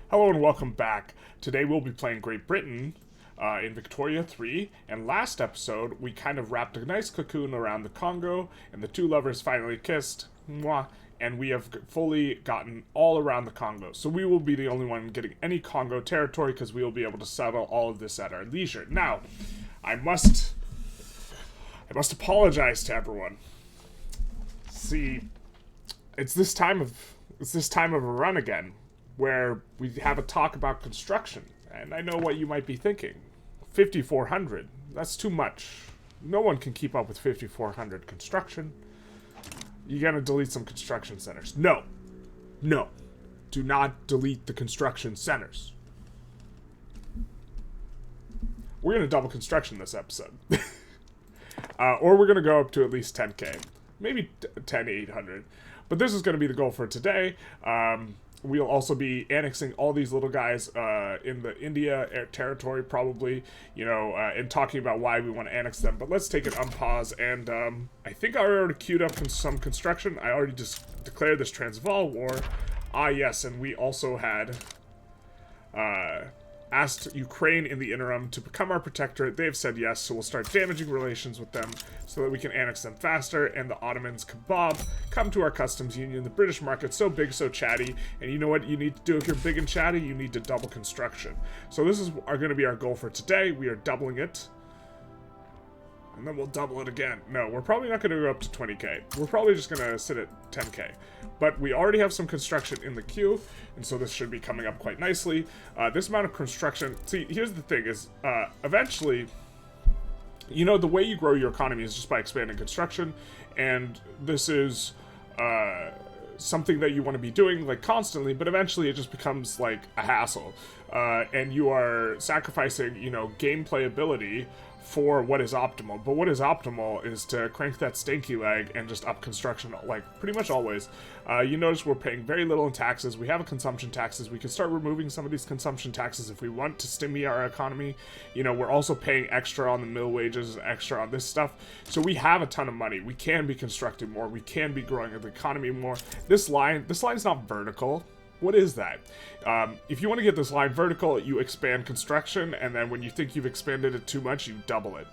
Hello and welcome back. Today we'll be playing Great Britain in Victoria 3, and last episode we kind of wrapped a nice cocoon around the Congo, and the two lovers finally kissed, mwah, and we have fully gotten all around the Congo. So we will be the only one getting any Congo territory because we will be able to settle all of this at our leisure. Now, I must apologize to everyone. See, it's this time of a run again, where we have a talk about construction. And I know what you might be thinking. 5,400, that's too much. No one can keep up with 5,400 construction. You're gonna delete some construction centers. No. Do not delete the construction centers. We're gonna double construction this episode. Or we're gonna go up to at least 10k. Maybe 10,800. But this is gonna be the goal for today. We'll also be annexing all these little guys in the India territory, probably, and talking about why we want to annex them. But let's take an unpause, and I think I already queued up some construction. I already just declared this Transvaal War. Ah, yes, and we also had asked Ukraine in the interim to become our protectorate. They've said yes, so we'll start damaging relations with them so that we can annex them faster, and the Ottomans kebab come to our customs union. The British market's so big, so chatty, and you know what you need to do if you're big and chatty? You need to double construction. So this is going to be our goal for today. We are doubling it. And then we'll double it again. No, we're probably not going to go up to 20k. We're probably just going to sit at 10k. But we already have some construction in the queue, and so this should be coming up quite nicely. This amount of construction... See, here's the thing, is eventually, the way you grow your economy is just by expanding construction, and this is something that you want to be doing, constantly, but eventually it just becomes, a hassle. And you are sacrificing, game playability for what is optimal. But what is optimal is to crank that stanky leg and just up construction, pretty much always. You notice we're paying very little in taxes. We have a consumption taxes. We can start removing some of these consumption taxes if we want to stimulate our economy. We're also paying extra on the mill wages, extra on this stuff. So we have a ton of money. We can be constructing more. We can be growing the economy more. This line's not vertical. What is that? If you want to get this line vertical, you expand construction, and then when you think you've expanded it too much, you double it.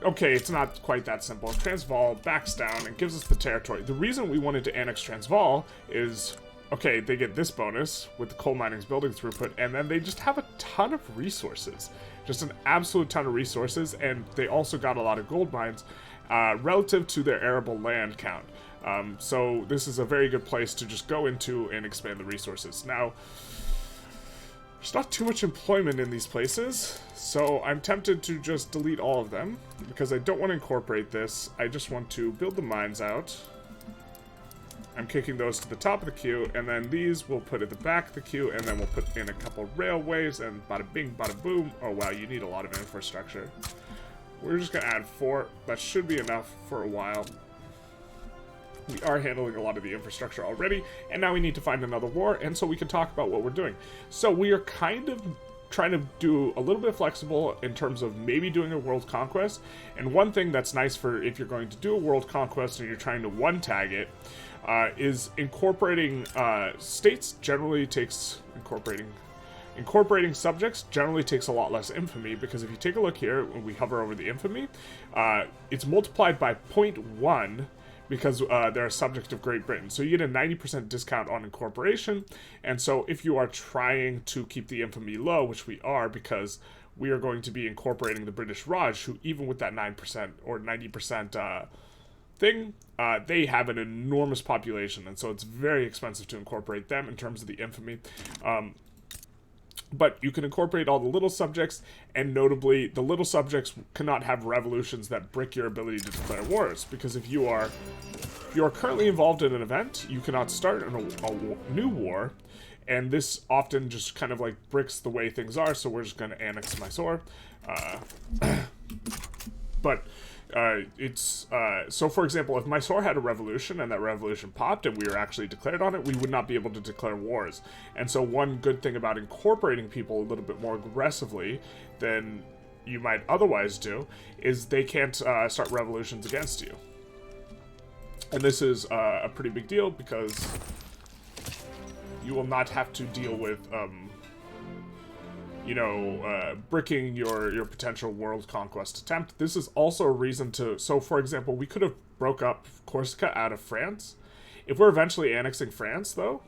Okay, it's not quite that simple. Transvaal backs down and gives us the territory. The reason we wanted to annex Transvaal is, okay, they get this bonus with the coal mining's building throughput, and then they just have a ton of resources. Just an absolute ton of resources, and they also got a lot of gold mines relative to their arable land count. So this is a very good place to just go into and expand the resources. Now, there's not too much employment in these places, so I'm tempted to just delete all of them, because I don't want to incorporate this. I just want to build the mines out. I'm kicking those to the top of the queue, and then these we'll put at the back of the queue, and then we'll put in a couple railways, and bada bing, bada boom. Oh wow, you need a lot of infrastructure. We're just going to add 4. That should be enough for a while. We are handling a lot of the infrastructure already, and now we need to find another war, and so we can talk about what we're doing. So we are kind of trying to do a little bit flexible in terms of maybe doing a world conquest, and one thing that's nice for if you're going to do a world conquest and you're trying to one-tag it, is incorporating states generally takes... Incorporating subjects generally takes a lot less infamy, because if you take a look here, when we hover over the infamy, it's multiplied by 0.1, because they're a subject of Great Britain. So you get a 90% discount on incorporation, and so if you are trying to keep the infamy low, which we are, because we are going to be incorporating the British Raj, who even with that 9% or 90% thing, they have an enormous population, and so it's very expensive to incorporate them in terms of the infamy. But you can incorporate all the little subjects, and notably, the little subjects cannot have revolutions that brick your ability to declare wars, because if you are currently involved in an event, you cannot start a new war, and this often just kind of bricks the way things are, so we're just going to annex Mysore. But so for example, if Mysore had a revolution and that revolution popped and we were actually declared on it, we would not be able to declare wars. And so one good thing about incorporating people a little bit more aggressively than you might otherwise do is they can't start revolutions against you. And this is a pretty big deal because You will not have to deal with, you know, bricking your potential world conquest attempt. This is also a reason to... So, for example, we could have broke up Corsica out of France. If we're eventually annexing France, though,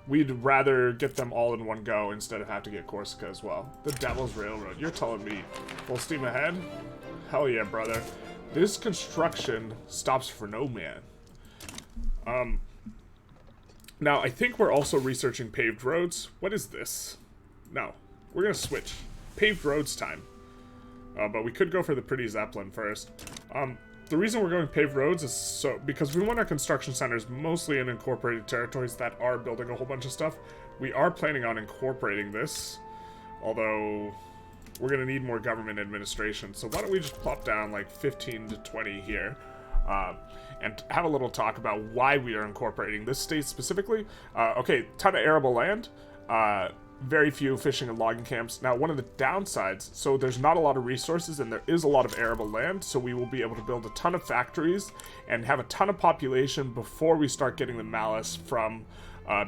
we'd rather get them all in one go instead of have to get Corsica as well. The Devil's Railroad. You're telling me full steam ahead? Hell yeah, brother. This construction stops for no man. Now, I think we're also researching paved roads. What is this? No. We're going to switch. Paved roads time. But we could go for the pretty Zeppelin first. The reason we're going paved roads is because we want our construction centers mostly in incorporated territories that are building a whole bunch of stuff. We are planning on incorporating this, although we're going to need more government administration. So why don't we just plop down like 15 to 20 here and have a little talk about why we are incorporating this state specifically. Okay, ton of arable land. Very few fishing and logging camps. Now, one of the downsides, so there's not a lot of resources and there is a lot of arable land, so we will be able to build a ton of factories and have a ton of population before we start getting the malice from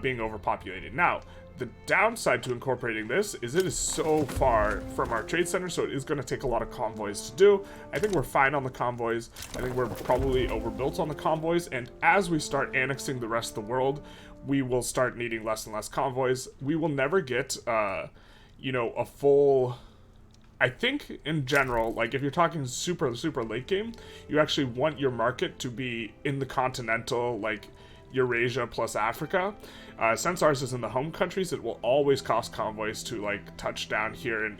being overpopulated. Now, the downside to incorporating this is it is so far from our trade center, so it is going to take a lot of convoys to do. I think we're fine on the convoys. I think we're probably overbuilt on the convoys, and as we start annexing the rest of the world, we will start needing less and less convoys. We will never get, you know, a full... I think, in general, like, if you're talking super, super late game, you actually want your market to be in the continental, like, Eurasia plus Africa. Since ours is in the home countries, it will always cost convoys to, like, touch down here in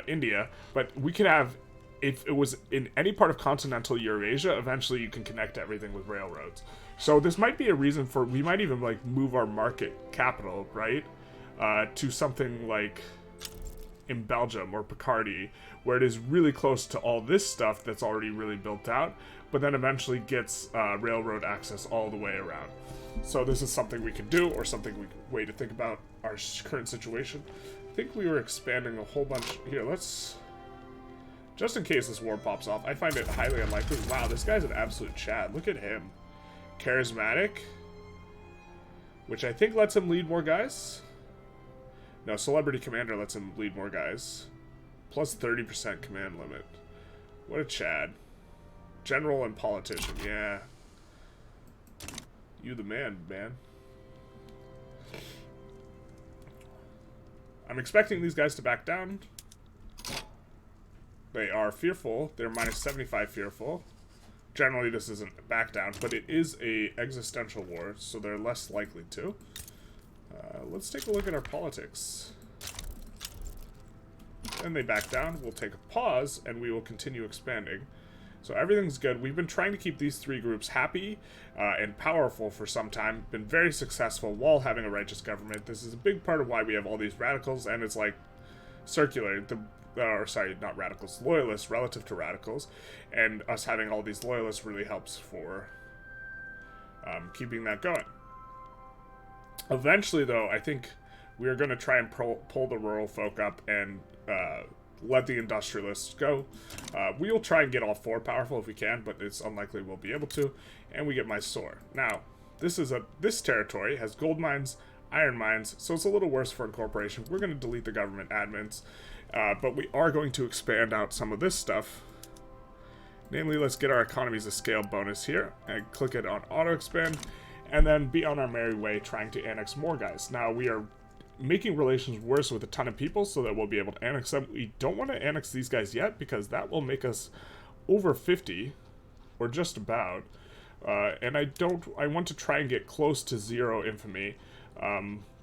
India. But we could have... If it was in any part of continental Eurasia, eventually you can connect everything with railroads. So this might be a reason for, we might even like move our market capital, right? To something like in Belgium or Picardy, where it is really close to all this stuff that's already really built out, but then eventually gets railroad access all the way around. So this is something we can do, or something we can way to think about our current situation. I think we were expanding a whole bunch. Here, let's... Just in case this war pops off, I find it highly unlikely. Wow, this guy's an absolute Chad. Look at him. Charismatic. Which I think lets him lead more guys. No, Celebrity Commander lets him lead more guys. Plus 30% command limit. What a Chad. General and politician, yeah. You the man, man. I'm expecting these guys to back down. They are fearful. They're minus 75 fearful. Generally, this isn't a back down, but it is a existential war, so they're less likely to. Let's take a look at our politics. And they back down. We'll take a pause, and we will continue expanding. So everything's good. We've been trying to keep these three groups happy and powerful for some time. Been very successful while having a righteous government. This is a big part of why we have all these radicals, and it's like circular. Or sorry, not radicals, loyalists relative to radicals, and us having all these loyalists really helps for keeping that going. Eventually, though, I think we are going to try and pull the rural folk up and let the industrialists go. We'll try and get all four powerful if we can, but it's unlikely we'll be able to, and we get Mysore. Now, this territory has gold mines, iron mines, so it's a little worse for incorporation. We're going to delete the government admins. But we are going to expand out some of this stuff. Namely, let's get our economies of scale bonus here and click it on auto expand, and then be on our merry way trying to annex more guys. Now we are making relations worse with a ton of people so that we'll be able to annex them. We don't want to annex these guys yet because that will make us over 50 or just about. And I want to try and get close to 0 infamy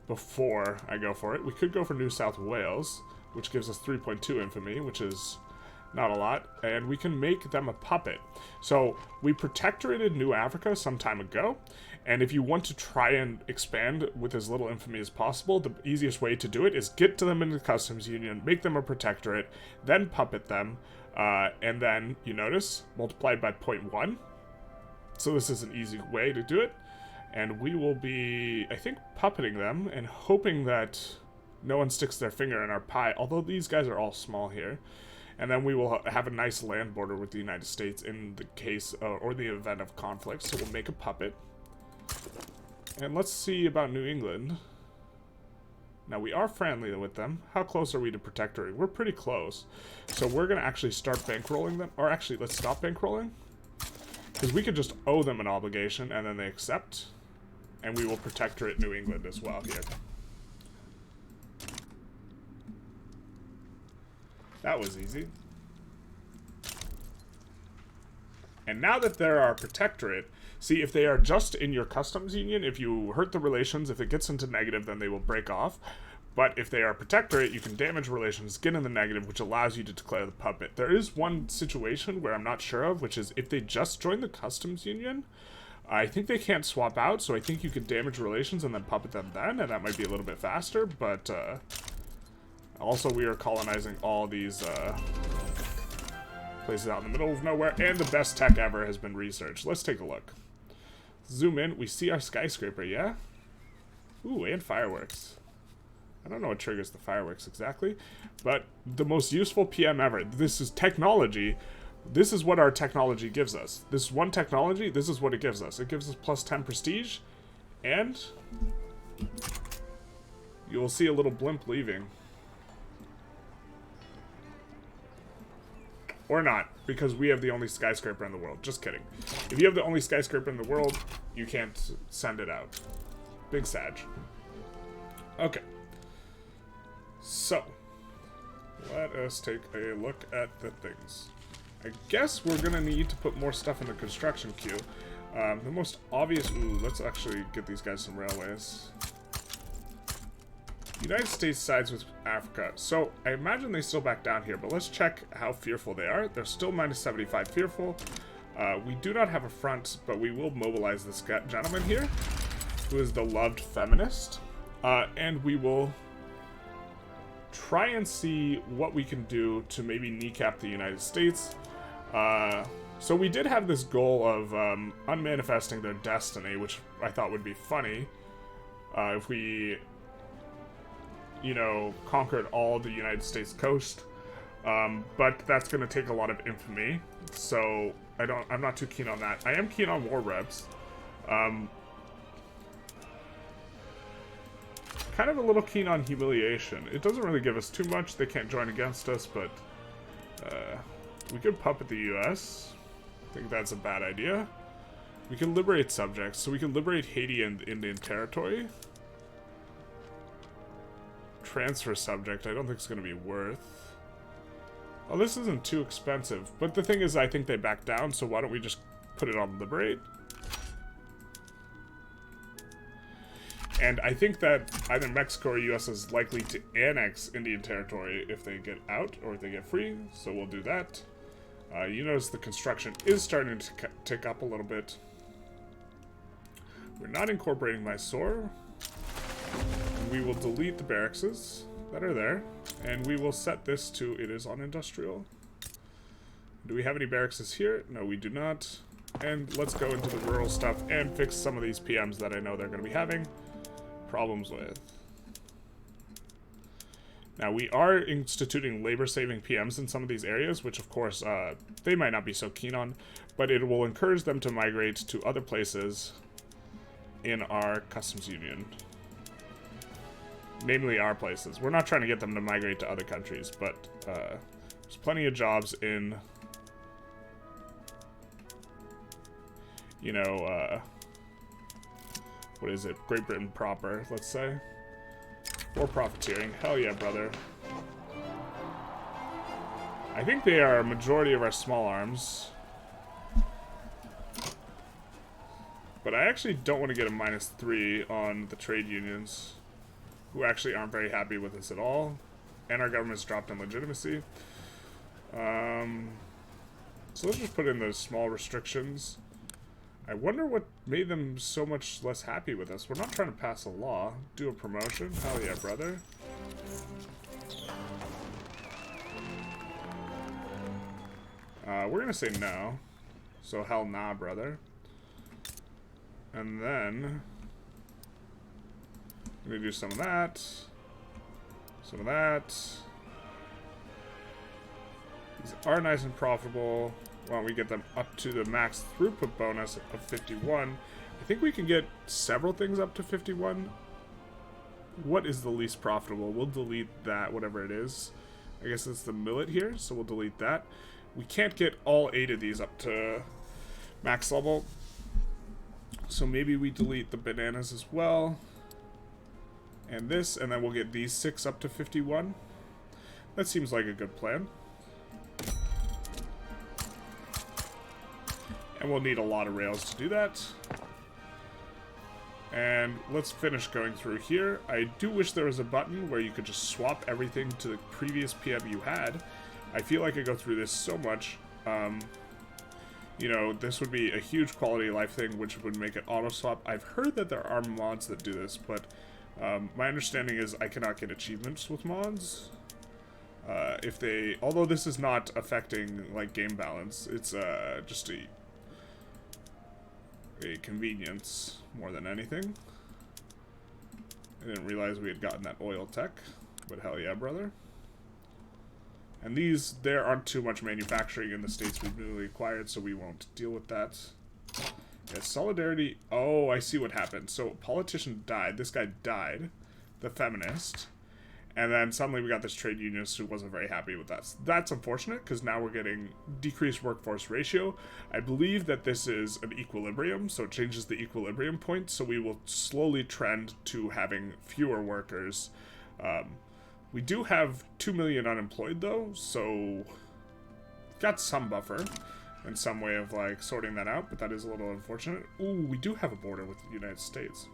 before I go for it. We could go for New South Wales, which gives us 3.2 infamy, which is not a lot, and we can make them a puppet. So we protectorated New Africa some time ago, and if you want to try and expand with as little infamy as possible, the easiest way to do it is get to them in the customs union, make them a protectorate, then puppet them, and then, you notice, multiplied by 0.1. So this is an easy way to do it, and we will be, I think, puppeting them and hoping that no one sticks their finger in our pie, although these guys are all small here. And then we will have a nice land border with the United States in the case, or the event of conflict. So we'll make a puppet. And let's see about New England. Now, we are friendly with them. How close are we to protectorate? We're pretty close. So we're going to actually start bankrolling them. Or actually, let's stop bankrolling. Because we could just owe them an obligation, and then they accept. And we will protectorate New England as well here. That was easy. And now that they're our protectorate, see, if they are just in your customs union, if you hurt the relations, if it gets into negative, then they will break off. But if they are protectorate, you can damage relations, get in the negative, which allows you to declare the puppet. There is one situation where I'm not sure of, which is if they just join the customs union, I think they can't swap out, so I think you could damage relations and then puppet them then, and that might be a little bit faster, but also we are colonizing all these places out in the middle of nowhere, and the best tech ever has been researched. Let's take a look. Zoom in, we see our skyscraper, yeah? Ooh, and fireworks. I don't know what triggers the fireworks exactly, but the most useful PM ever. This is technology. This is what our technology gives us. This one technology, this is what it gives us. It gives us plus 10 prestige, and you will see a little blimp leaving. Or not, because we have the only skyscraper in the world. Just kidding. If you have the only skyscraper in the world, you can't send it out. Big Sag. Okay. So, let us take a look at the things. I guess we're going to need to put more stuff in the construction queue. The most obvious... Ooh, let's actually get these guys some railways. The United States sides with Africa. So, I imagine they still back down here, but let's check how fearful they are. They're still minus 75 fearful. We do not have a front, but we will mobilize this gentleman here, who is the loved feminist. And we will try and see what we can do to maybe kneecap the United States. So we did have this goal of unmanifesting their destiny, which I thought would be funny if we, you know, conquered all the United States coast. But that's going to take a lot of infamy, so I'm not too keen on that. I am keen on war reps. Kind of a little keen on humiliation. It doesn't really give us too much. They can't join against us, but we could puppet the US. I think that's a bad idea. We can liberate subjects, so we can liberate Haiti and Indian Territory. Transfer subject, I don't think it's going to be worth. Oh, this isn't too expensive, but the thing is I think they back down, so why don't we just put it on liberate? And I think that either Mexico or US is likely to annex Indian Territory if they get out or if they get free, so we'll do that. You notice the construction is starting to tick up a little bit. We're not incorporating Mysore. We will delete the barracks that are there, and we will set this to it is on industrial. Do we have any barracks here? No, we do not. And let's go into the rural stuff and fix some of these PMs that I know they're going to be having problems with. Now, we are instituting labor-saving PMs in some of these areas, which, of course, they might not be so keen on, but it will encourage them to migrate to other places in our customs union. Namely, our places. We're not trying to get them to migrate to other countries, but there's plenty of jobs in, you know, what is it? Great Britain proper, let's say. Or profiteering. Hell yeah, brother. I think they are a majority of our small arms. But I actually don't want to get a -3 on the trade unions, who actually aren't very happy with us at all. And our government's dropped in legitimacy. So let's just put in those small restrictions. I wonder what made them so much less happy with us. We're not trying to pass a law. Do a promotion? Hell yeah, brother. We're gonna say no. So hell nah, brother. And then I'm gonna do some of that. Some of that. These are nice and profitable. Why don't we get them up to the max throughput bonus of 51? I think we can get several things up to 51. What is the least profitable? We'll delete that, whatever it is. I guess it's the millet here, so we'll delete that. We can't get all 8 of these up to max level. So maybe we delete the bananas as well. And this, and then we'll get these 6 up to 51. That seems like a good plan. And we'll need a lot of rails to do that. And let's finish going through here. I do wish there was a button where you could just swap everything to the previous PM you had. I feel like I go through this so much. You know, this would be a huge quality of life thing, which would make it auto-swap. I've heard that there are mods that do this, but my understanding is I cannot get achievements with mods. If they... Although this is not affecting, like, game balance. It's just a convenience more than anything. I didn't realize we had gotten that oil tech, but hell yeah, brother. And these, there aren't too much manufacturing in the states we've newly acquired, so we won't deal with that. Yeah, solidarity. Oh, I see what happened. So, a politician died. This guy died. The feminist. And then suddenly we got this trade unionist who wasn't very happy with that. That's unfortunate, because now we're getting decreased workforce ratio. I believe that this is an equilibrium, so it changes the equilibrium point, so we will slowly trend to having fewer workers. We do have 2 million unemployed, though, so got some buffer and some way of, like, sorting that out, but that is a little unfortunate. Ooh, we do have a border with the United States.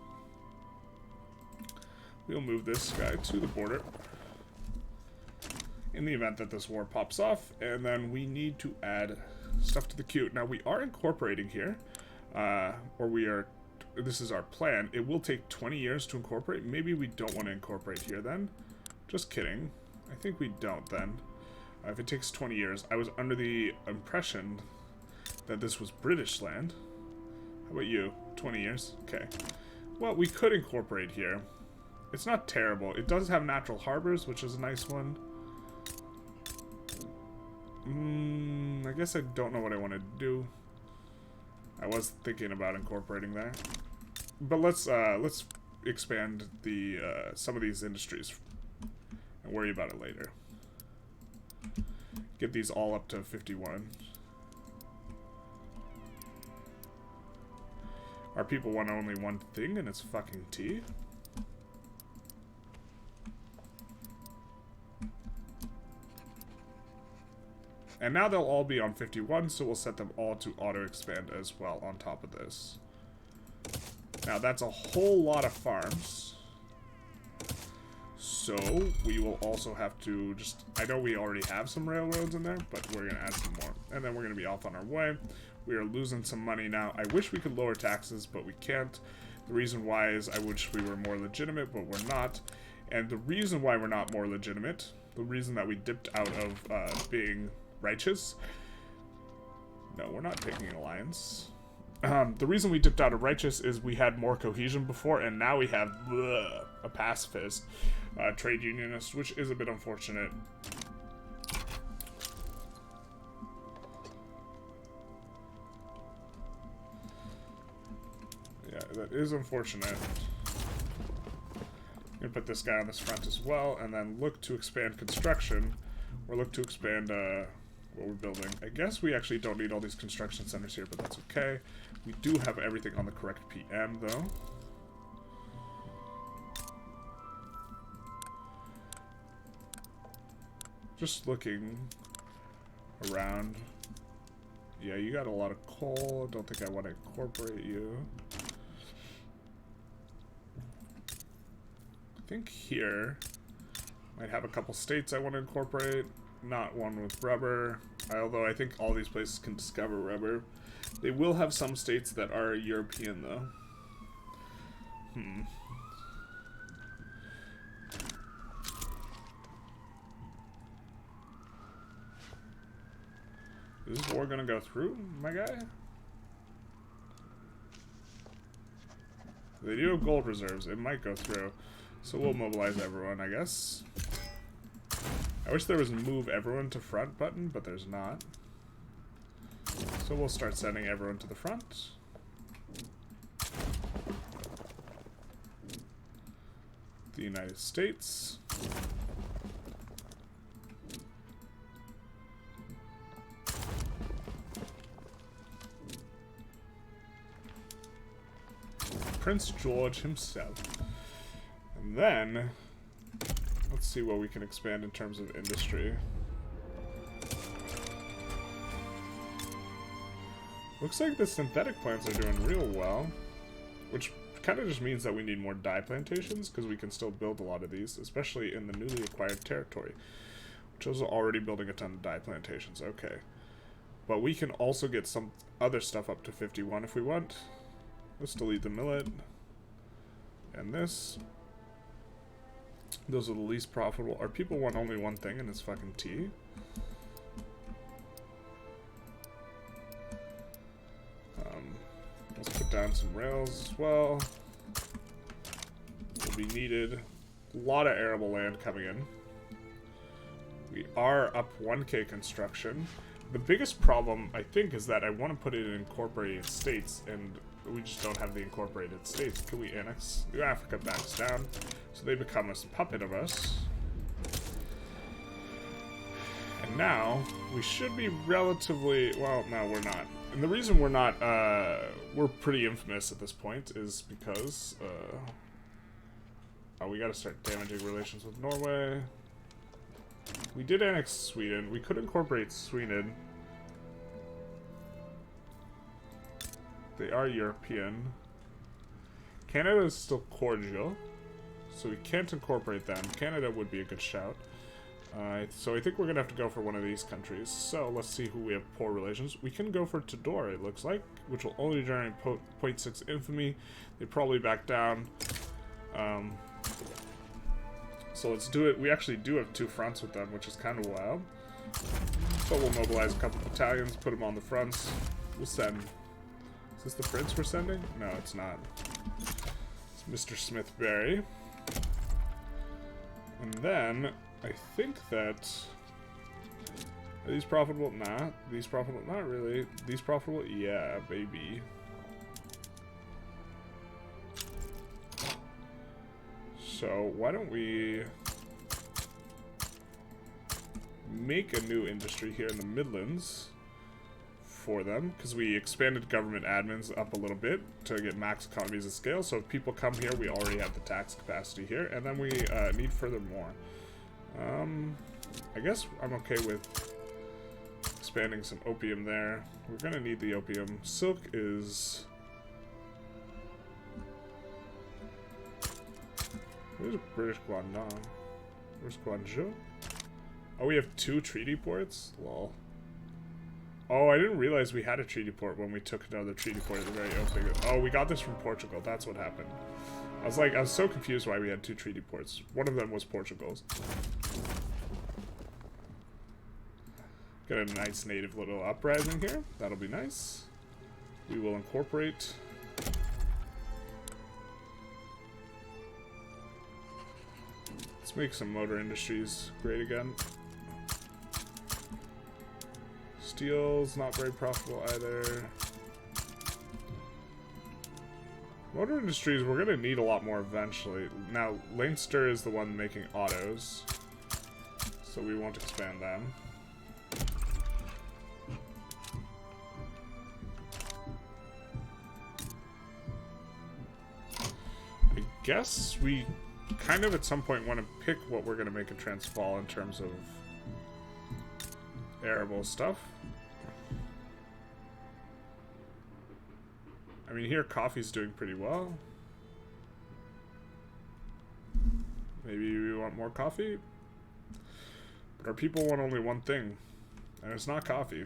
We'll move this guy to the border in the event that this war pops off, and then we need to add stuff to the queue. Now, we are incorporating here, or we are, this is our plan. It will take 20 years to incorporate. Maybe we don't want to incorporate here then. Just kidding. I think we don't then. If it takes 20 years. I was under the impression that this was British land. How about you? 20 years? Okay. Well, we could incorporate here. It's not terrible. It does have natural harbors, which is a nice one. I guess I don't know what I want to do. I was thinking about incorporating that. But let's expand the some of these industries and worry about it later. Get these all up to 51. Our people want only one thing, and it's fucking tea. And now they'll all be on 51, so we'll set them all to auto-expand as well on top of this. Now, that's a whole lot of farms. So, we will also have to just... I know we already have some railroads in there, but we're going to add some more. And then we're going to be off on our way. We are losing some money now. I wish we could lower taxes, but we can't. The reason why is I wish we were more legitimate, but we're not. And the reason why we're not more legitimate, the reason that we dipped out of being... righteous. No, we're not taking an alliance. The reason we dipped out of righteous is we had more cohesion before, and now we have a pacifist trade unionist, which is a bit unfortunate. Yeah, that is unfortunate. I'm gonna put this guy on this front as well, and then look to expand construction, or look to expand what we're building. I guess we actually don't need all these construction centers here, but that's okay. We do have everything on the correct PM, though. Just looking around. Yeah, you got a lot of coal. Don't think I want to incorporate you. I think here might have a couple states I want to incorporate. Not one with rubber, although I think all these places can discover rubber. They will have some states that are European, though. Is this war gonna go through, my guy? They do have gold reserves. It might go through. So we'll mobilize everyone, I guess. I wish there was a move everyone to front button, but there's not. So we'll start sending everyone to the front. the United States. Prince George himself. And then, let's see what we can expand in terms of industry. Looks like the synthetic plants are doing real well, which kind of just means that we need more dye plantations, because we can still build a lot of these, especially in the newly acquired territory, which was already building a ton of dye plantations. Okay. But we can also get some other stuff up to 51 if we want. Let's delete the millet. And this. Those are the least profitable. Our people want only one thing, and it's fucking tea. Let's put down some rails as well. Will be needed. A lot of arable land coming in. We are up 1K construction. The biggest problem, I think, is that I want to put it in incorporated states, and we just don't have the incorporated states. Can we annex? New Africa backs down, so they become a puppet of us. And now, we should be relatively... Well, no, we're not. And the reason we're not, we're pretty infamous at this point is because, oh, we gotta start damaging relations with Norway. We did annex Sweden. We could incorporate Sweden. They are European. Canada is still cordial, so we can't incorporate them. Canada would be a good shout. So I think we're gonna have to go for one of these countries. So let's see who we have poor relations. We can go for Tidor, it looks like, which will only generate 0.6 infamy. They probably back down. So let's do it. We actually do have 2 fronts with them, which is kind of wild. But we'll mobilize a couple battalions, put them on the fronts. We'll send. Is this the prince we're sending? No, it's not. It's Mr. Smithberry. And then I think that... Are these profitable? Nah. These profitable? Not really. These profitable? Yeah, baby. So, why don't we make a new industry here in the Midlands for them, because we expanded government admins up a little bit to get max economies of scale. So if people come here, we already have the tax capacity here, and then we need furthermore. I guess I'm okay with expanding some opium there. We're gonna need the opium. Silk is... Where's British Guangdong? Where's Guangzhou? Oh, we have 2 treaty ports? Lol. Oh, I didn't realize we had a treaty port when we took another treaty port at the very opening. Oh, we got this from Portugal. That's what happened. I was so confused why we had 2 treaty ports. One of them was Portugal's. Got a nice native little uprising here. That'll be nice. We will incorporate... Let's make some motor industries great again. Steel's not very profitable either. Motor industries, we're gonna need a lot more eventually. Now, Leinster is the one making autos, so we won't expand them. I guess we kind of at some point want to pick what we're going to make in Transvaal in terms of arable stuff. I mean, here coffee's doing pretty well. Maybe we want more coffee? But our people want only one thing, and it's not coffee.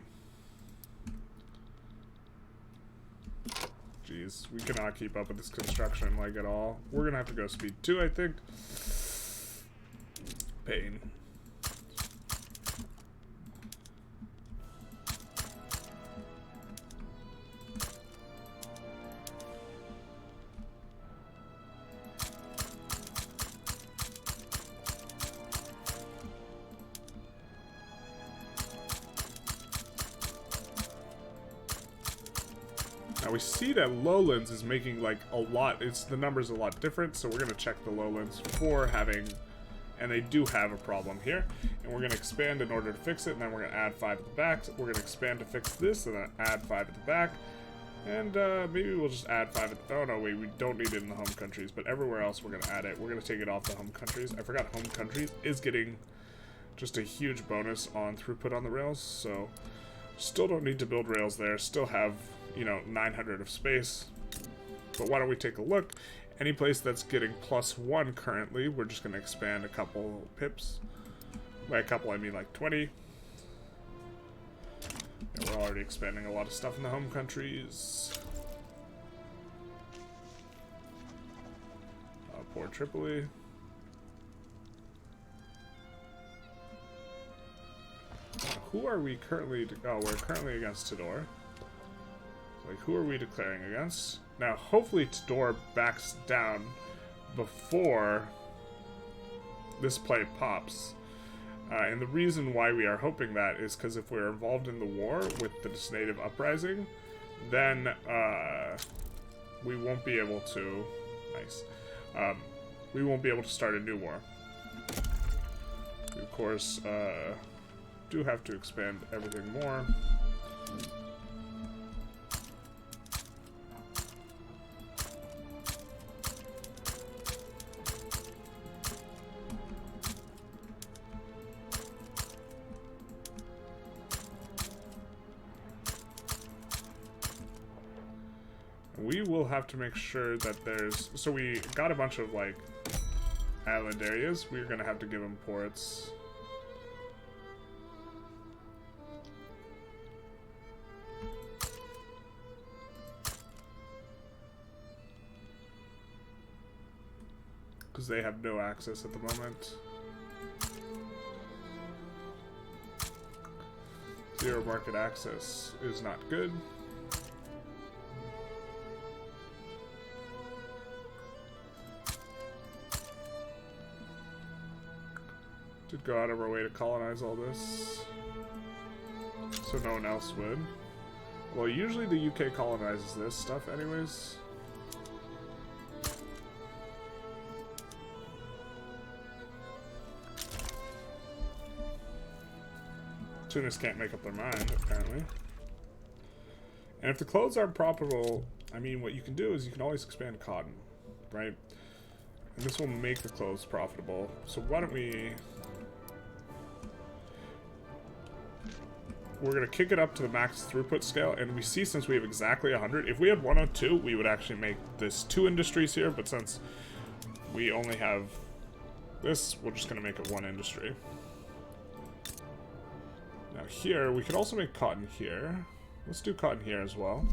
Jeez, we cannot keep up with this construction, like, at all. We're gonna have to go speed 2, I think. Pain. we see that Lowlands is making like a lot, the numbers a lot different, so we're going to check the Lowlands for having, and they do have a problem here, and we're going to expand in order to fix it, and then we're going to add 5 at the back. So we're going to expand to fix this, and then add 5 at the back, and maybe we'll just add 5 at the, oh no, wait, we don't need it in the home countries, but everywhere else we're going to add it. We're going to take it off the home countries. I forgot home countries is getting just a huge bonus on throughput on the rails, so still don't need to build rails there, still have, you know, 900 of space. But why don't we take a look? Any place that's getting +1 currently, we're just going to expand a couple pips. By a couple, I mean like 20. And we're already expanding a lot of stuff in the home countries. Poor Tripoli. Who are we currently... Oh, we're currently against Tidor. Like, who are we declaring against? Now, hopefully Tidor backs down before this play pops. And the reason why we are hoping that is because if we're involved in the war with this native uprising, then we won't be able to... Nice. We won't be able to start a new war. We, of course, do have to expand everything more. We will have to make sure that there's... So we got a bunch of, like, island areas. We're going to have to give them ports. Because they have no access at the moment. Zero market access is not good. Did go out of our way to colonize all this, so no one else would. Well, usually the UK colonizes this stuff anyways. Tunis can't make up their mind, apparently. And if the clothes aren't profitable, I mean, what you can do is you can always expand cotton, right? And this will make the clothes profitable. So why don't we... We're going to kick it up to the max throughput scale, and we see since we have exactly 100, if we had 102, we would actually make this 2 industries here, but since we only have this, we're just going to make it 1 industry. Now here, we could also make cotton here. Let's do cotton here as well.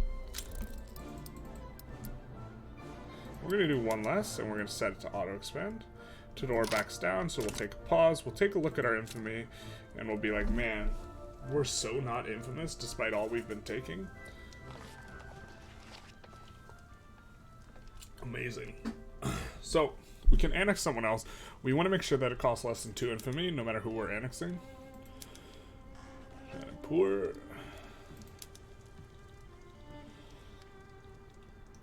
We're going to do 1 less, and we're going to set it to auto-expand. Tidor backs down, so we'll take a pause. We'll take a look at our infamy, and we'll be like, man... We're so not infamous, despite all we've been taking. Amazing. So, we can annex someone else. We want to make sure that it costs less than 2 infamy, no matter who we're annexing. Poor.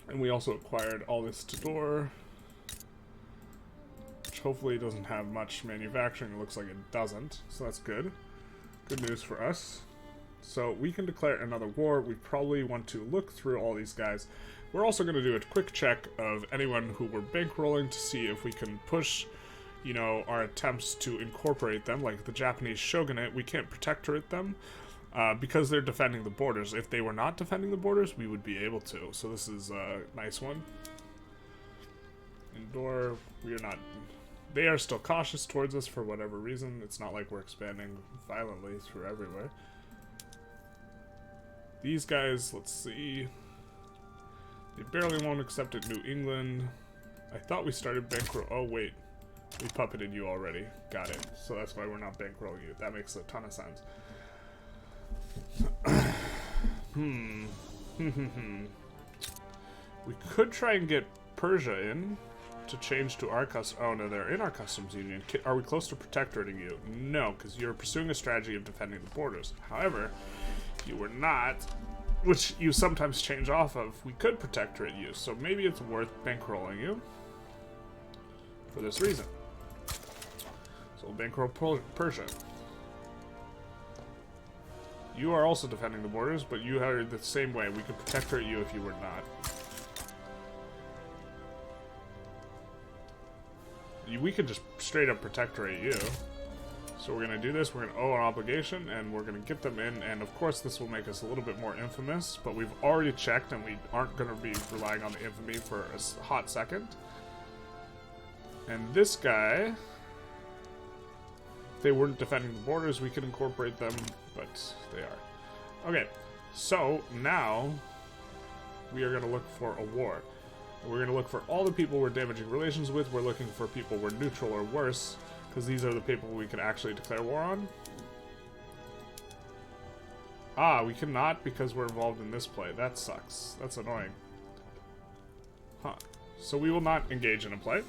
And we also acquired all this Tidor, which hopefully doesn't have much manufacturing. It looks like it doesn't, so that's good. Good news for us. So we can declare another war. We probably want to look through all these guys. We're also going to do a quick check of anyone who we're bankrolling to see if we can push, you know, our attempts to incorporate them. Like the Japanese Shogunate, we can't protectorate them because they're defending the borders. If they were not defending the borders, we would be able to. So this is a nice one. Indoor, we are not... They are still cautious towards us for whatever reason. It's not like we're expanding violently through everywhere. These guys, let's see. They barely won't accept it. New England. I thought we started bankroll. Oh, wait. We puppeted you already. Got it. So that's why we're not bankrolling you. That makes a ton of sense. We could try and get Persia in. To change to our custom. Oh no, they're in our customs union. Are we close to protectorating you? No, because you're pursuing a strategy of defending the borders. However, if you were not, which you sometimes change off of, we could protectorate you. So maybe it's worth bankrolling you for this reason. So we'll bankroll Persia. You are also defending the borders, but you are the same way. We could protectorate you if you were not. We could just straight up protectorate you. So we're going to do this. We're going to owe an obligation, and we're going to get them in. And of course, this will make us a little bit more infamous, but we've already checked, and we aren't going to be relying on the infamy for a hot second. And this guy, if they weren't defending the borders, we could incorporate them, but they are. Okay, so now we are going to look for a war. We're going to look for all the people we're damaging relations with. We're looking for people we're neutral or worse, because these are the people we can actually declare war on. Ah, we cannot because we're involved in this play. That sucks. That's annoying. Huh. So we will not engage in a play.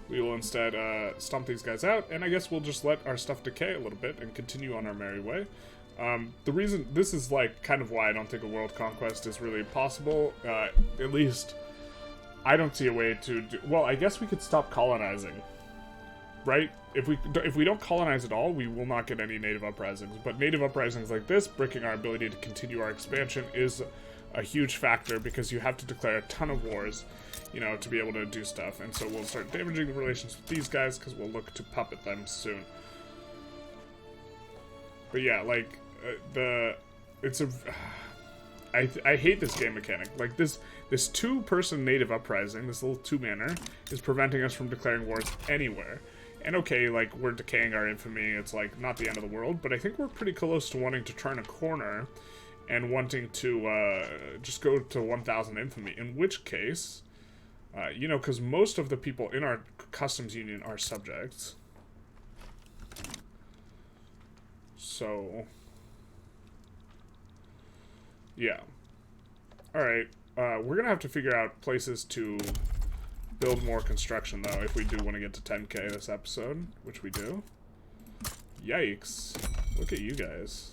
We will instead stomp these guys out, and I guess we'll just let our stuff decay a little bit and continue on our merry way. The reason, this is like kind of why I don't think a world conquest is really possible. At least, I don't see a way to do, well, I guess we could stop colonizing, right? If we don't colonize at all, we will not get any native uprisings. But native uprisings like this, bricking our ability to continue our expansion, is a huge factor because you have to declare a ton of wars, you know, to be able to do stuff. And so we'll start damaging the relations with these guys because we'll look to puppet them soon. But yeah, like, I hate this game mechanic. Like, this two-person native uprising, this little two-manner, is preventing us from declaring wars anywhere. And okay, like, we're decaying our infamy, it's like, not the end of the world, but I think we're pretty close to wanting to turn a corner and wanting to, just go to 1,000 infamy, in which case, you know, because most of the people in our customs union are subjects. So, yeah. Alright, we're gonna have to figure out places to build more construction, though, if we do want to get to 10k this episode, which we do. Yikes. Look at you guys.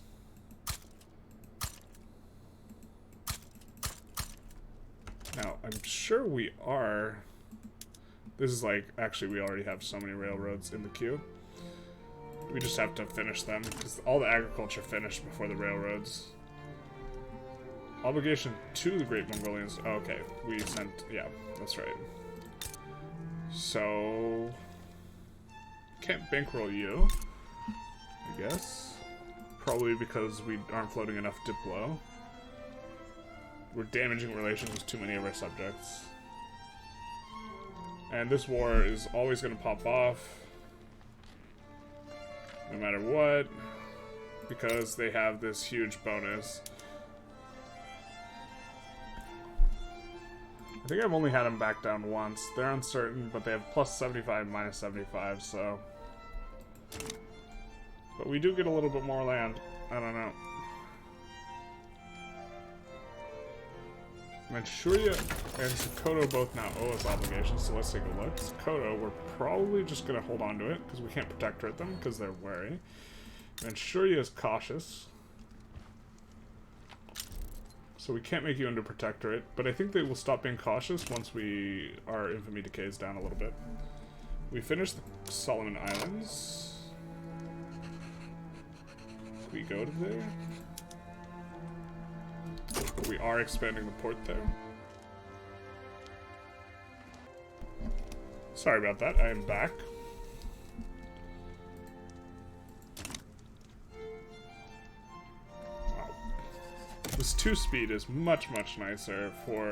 Now, I'm sure we are... This is like, actually, we already have so many railroads in the queue. We just have to finish them, because all the agriculture finished before the railroads. Obligation to the Great Mongolians. Oh, okay, we sent... Yeah, that's right. So... Can't bankroll you, I guess. Probably because we aren't floating enough Diplo. We're damaging relations with too many of our subjects. And this war is always going to pop off. No matter what. Because they have this huge bonus. I think I've only had them back down once. They're uncertain, but they have plus 75, minus 75, so... But we do get a little bit more land. I don't know. Manchuria and Sokoto both now owe us obligations, so let's take a look. Sokoto, we're probably just going to hold on to it, because we can't protectorate them, because they're wary. Manchuria is cautious. So we can't make you under protectorate, but I think they will stop being cautious once our infamy decays down a little bit. We finished the Solomon Islands. We go to there. But we are expanding the port there. Sorry about that, I am back. This 2-speed is much, much nicer for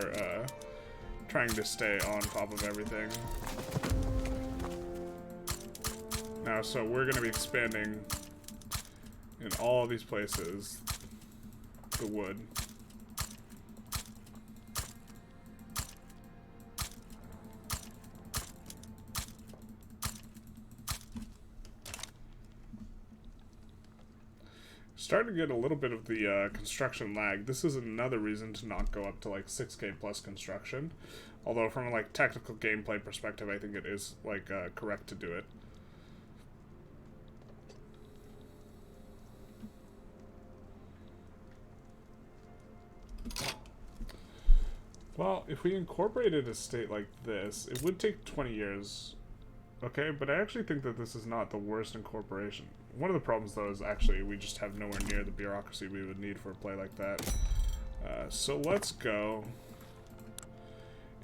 trying to stay on top of everything. Now, so we're going to be expanding in all these places the wood. Starting to get a little bit of the construction lag. This is another reason to not go up to like 6k plus construction. Although from a like technical gameplay perspective, I think it is like correct to do it. Well, if we incorporated a state like this, it would take 20 years. Okay, but I actually think that this is not the worst incorporation. One of the problems, though, is actually we just have nowhere near the bureaucracy we would need for a play like that. So let's go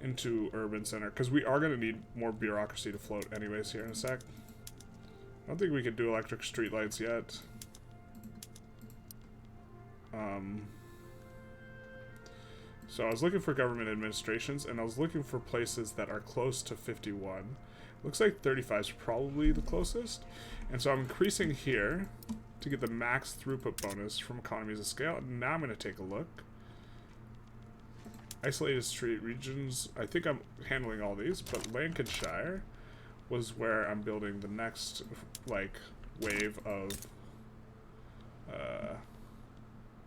into urban center, because we are going to need more bureaucracy to float anyways here in a sec. I don't think we can do electric streetlights yet. So I was looking for government administrations, and I was looking for places that are close to 51. Looks like 35 is probably the closest. And so I'm increasing here to get the max throughput bonus from economies of scale. And now I'm going to take a look. Isolated street regions. I think I'm handling all these, but Lancashire was where I'm building the next, like, wave of...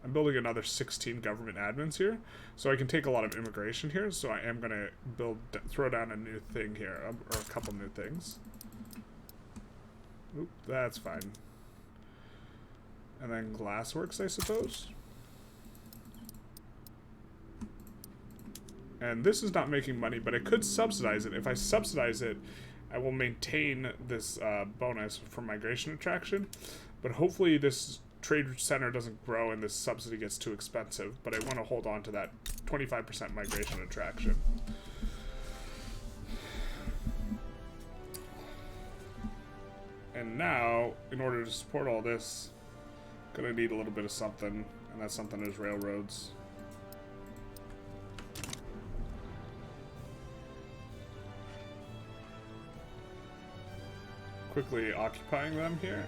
I'm building another 16 government admins here, so I can take a lot of immigration here, so I am going to throw down a new thing here, or a couple new things. Oop, that's fine. And then glassworks, I suppose. And this is not making money, but I could subsidize it. If I subsidize it, I will maintain this bonus for migration attraction, but hopefully this trade center doesn't grow and this subsidy gets too expensive, but I want to hold on to that 25% migration attraction. And now, in order to support all this, I'm gonna need a little bit of something, and that something is railroads. Quickly occupying them here.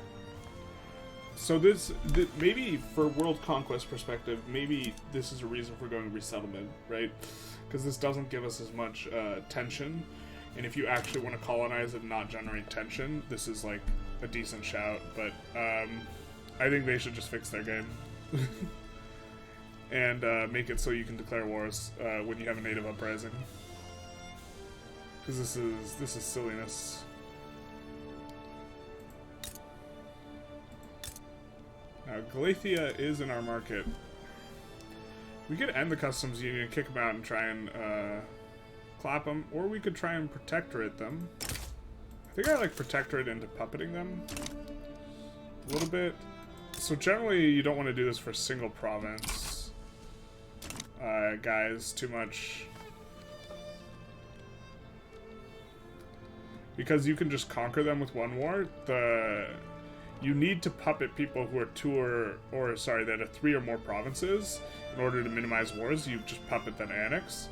So maybe for world conquest perspective, maybe this is a reason for going resettlement, right? Because this doesn't give us as much tension, and if you actually want to colonize and not generate tension, this is like a decent shout. But I think they should just fix their game and make it so you can declare wars when you have a native uprising, because this is silliness. Now, Galatia is in our market. We could end the customs union, kick them out, and try and clap them, or we could try and protectorate them. I think I like protectorate into puppeting them a little bit. So generally, you don't want to do this for single province, guys, too much. Because you can just conquer them with one war. You need to puppet people who are that are 3 or more provinces in order to minimize wars. You just puppet then annex,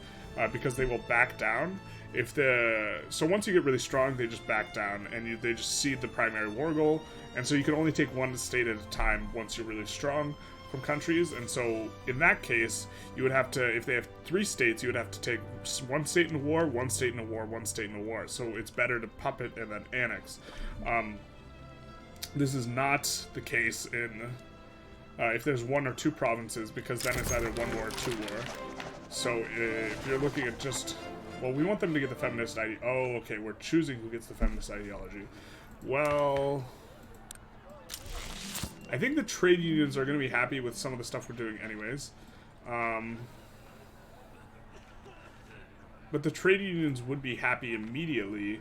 because they will back down. So once you get really strong, they just back down, and they just cede the primary war goal. And so you can only take one state at a time once you're really strong from countries. And so in that case, you would have to, if they have 3 states, you would have to take one state in a war, one state in a war, one state in a war. So it's better to puppet and then annex. This is not the case in if there's 1 or 2 provinces, because then it's either 1 war or 2 war. So if you're looking at just, well, we want them to get the feminist ideology. Oh, okay, we're choosing who gets the feminist ideology. Well, I think the trade unions are going to be happy with some of the stuff we're doing anyways. But the trade unions would be happy immediately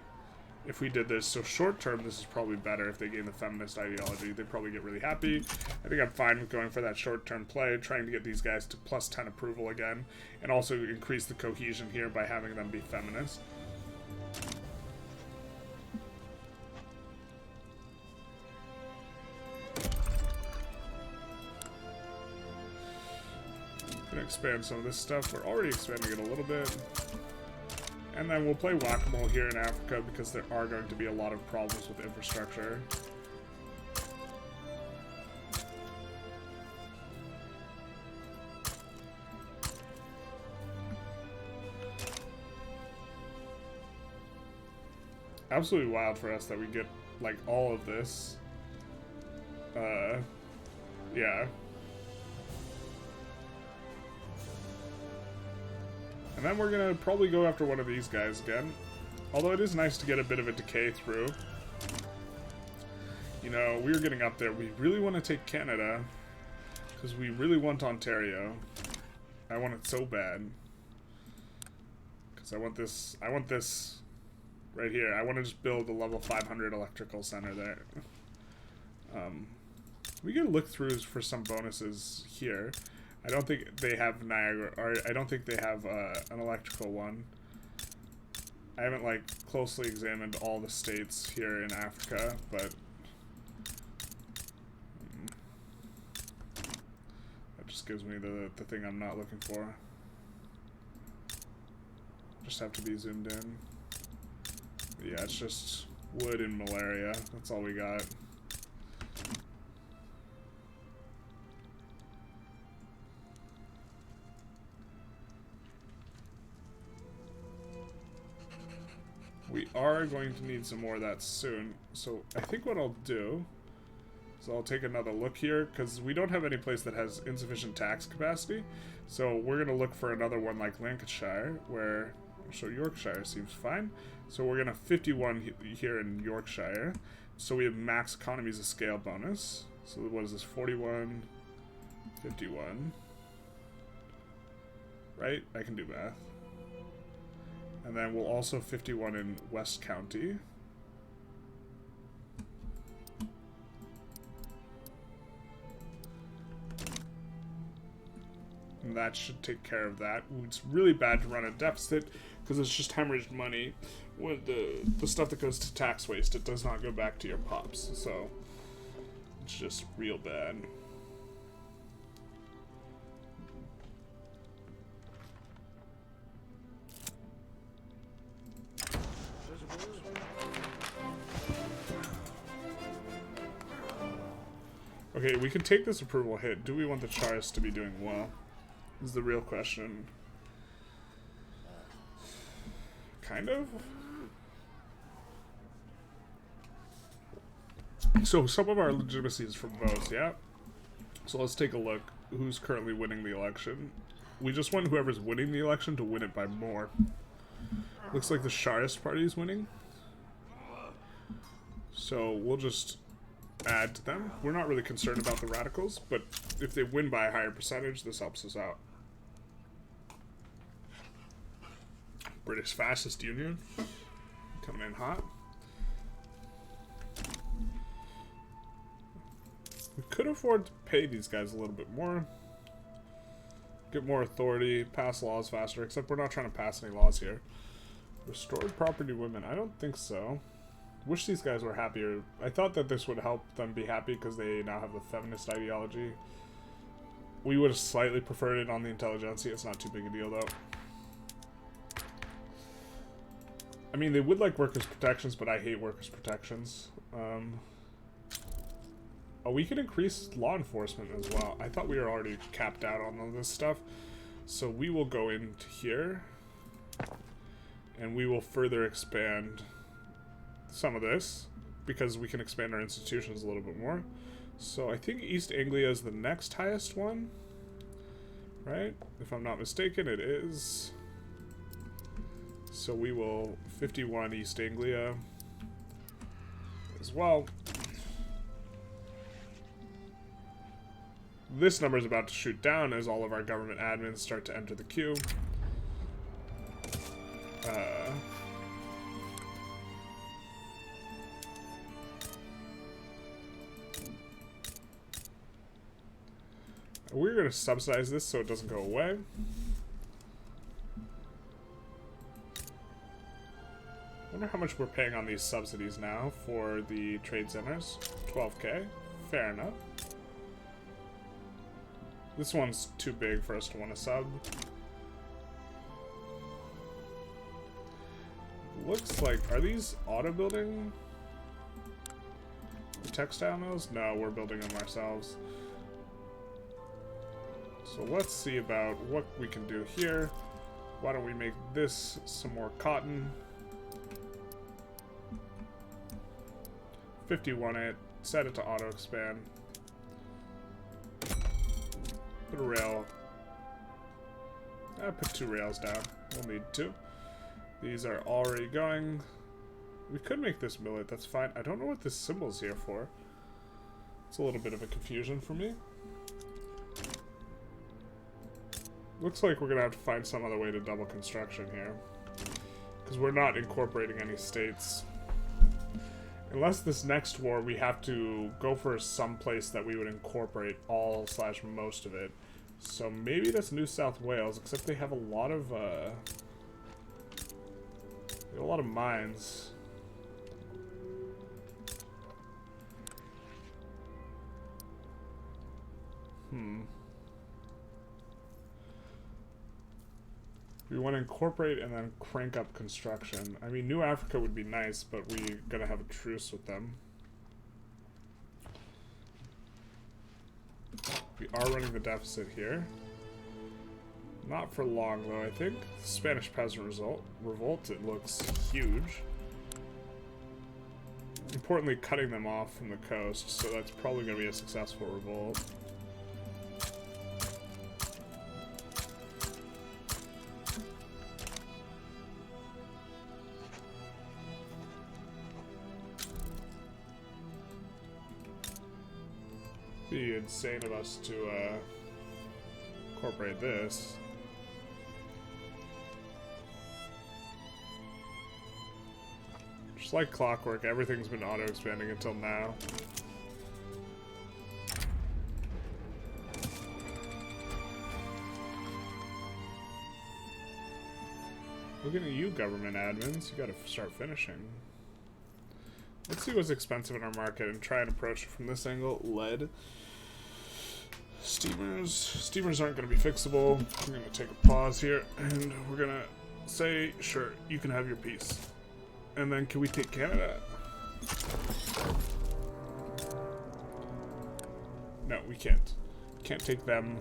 if we did this. So short term, this is probably better if they gain the feminist ideology. They'd probably get really happy. I think I'm fine with going for that short term play, trying to get these guys to +10 approval again, and also increase the cohesion here by having them be feminist. Gonna expand some of this stuff. We're already expanding it a little bit. And then we'll play whack-a-mole here in Africa, because there are going to be a lot of problems with infrastructure. Absolutely wild for us that we get, like, all of this. Yeah. And then we're gonna probably go after one of these guys again. Although it is nice to get a bit of a decay through. You know, we're getting up there. We really want to take Canada, because we really want Ontario. I want it so bad. Because I want this right here. I want to just build a level 500 electrical center there. We can look through for some bonuses here. I don't think they have Niagara, or I don't think they have an electrical one. I haven't like closely examined all the states here in Africa, but that just gives me the thing I'm not looking for. Just have to be zoomed in. Yeah, it's just wood and malaria. That's all we got. We are going to need some more of that soon. So I think what I'll do is I'll take another look here, because we don't have any place that has insufficient tax capacity. So we're going to look for another one like Lancashire, where... So Yorkshire seems fine. So we're going to 51 here in Yorkshire. So we have max economies of scale bonus. So what is this? 41, 51. Right? I can do math. And then we'll also 51 in West County. And that should take care of that. It's really bad to run a deficit because it's just hemorrhaged money. With the stuff that goes to tax waste, it does not go back to your pops. So it's just real bad. Okay, we can take this approval hit. Do we want the Charis to be doing well? Is the real question. Kind of. So some of our legitimacy is from votes, yeah? So let's take a look. Who's currently winning the election? We just want whoever's winning the election to win it by more. Looks like the Charis party is winning. So we'll just add to them. We're not really concerned about the radicals, but if they win by a higher percentage, this helps us out. British Fascist Union coming in hot. We could afford to pay these guys a little bit more, get more authority, pass laws faster, except we're not trying to pass any laws here. Restored property women, I don't think so. Wish these guys were happier. I thought that this would help them be happy because they now have the feminist ideology. We would have slightly preferred it on the Intelligentsia. It's not too big a deal though. I mean, they would like workers' protections, but I hate workers' protections. Oh, we can increase law enforcement as well. I thought we were already capped out on all this stuff. So we will go into here. And we will further expand some of this, because we can expand our institutions a little bit more. So I think East Anglia is the next highest one, right? If I'm not mistaken, it is. So we will 51 East Anglia as well. This number is about to shoot down as all of our government admins start to enter the queue. We're going to subsidize this so it doesn't go away. I wonder how much we're paying on these subsidies now for the trade centers. 12k. Fair enough. This one's too big for us to want to sub. Looks like... Are these auto building? The textile mills? No, we're building them ourselves. So let's see about what we can do here. Why don't we make this some more cotton? 51 it. Set it to auto expand. Put a rail. Put 2 rails down. We'll need 2. These are already going. We could make this millet. That's fine. I don't know what this symbol's here for. It's a little bit of a confusion for me. Looks like we're gonna have to find some other way to double construction here. Because we're not incorporating any states. Unless this next war we have to go for some place that we would incorporate all / most of it. So maybe that's New South Wales, except they have a lot of mines. We want to incorporate and then crank up construction. I mean, New Africa would be nice, but we're gonna have a truce with them. We are running the deficit here. Not for long, though, I think. Spanish peasant revolt, it looks huge. Importantly, cutting them off from the coast, so that's probably going to be a successful revolt. Be insane of us to incorporate this. Just like clockwork, everything's been auto-expanding until now. Looking at you, government admins, you gotta start finishing. Let's see what's expensive in our market and try and approach it from this angle. Lead. Steamers. Steamers aren't going to be fixable. I'm going to take a pause here, and we're going to say, sure, you can have your piece. And then can we take Canada? No, we can't. Can't take them.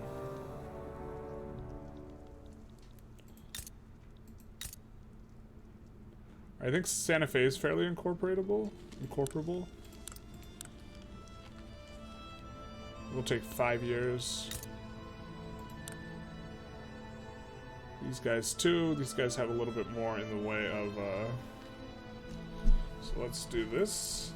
I think Santa Fe is fairly incorporable. We'll take 5 years. These guys too. These guys have a little bit more in the way of so let's do this.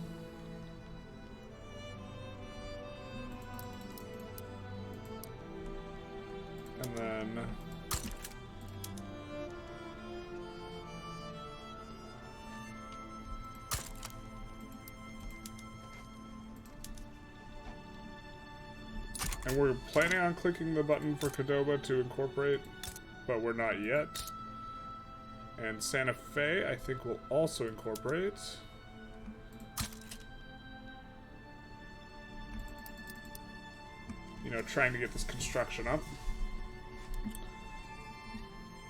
And then and we're planning on clicking the button for Cordoba to incorporate, but we're not yet. And Santa Fe, I think, will also incorporate. You know, trying to get this construction up.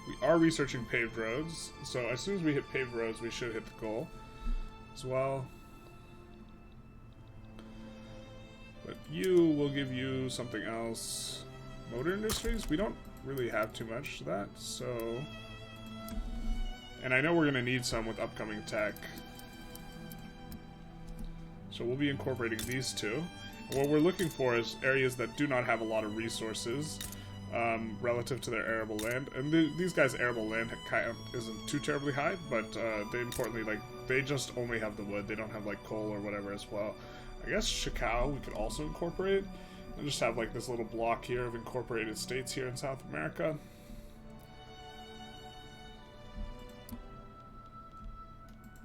We are researching paved roads, so as soon as we hit paved roads, we should hit the goal as well. But you will give you something else. Motor industries? We don't really have too much of that, so... And I know we're going to need some with upcoming tech. So we'll be incorporating these two. And what we're looking for is areas that do not have a lot of resources relative to their arable land. And these guys' arable land count isn't too terribly high, but they importantly, like, they just only have the wood. They don't have, like, coal or whatever as well. I guess Chacao we could also incorporate. And just have, like, this little block here of incorporated states here in South America.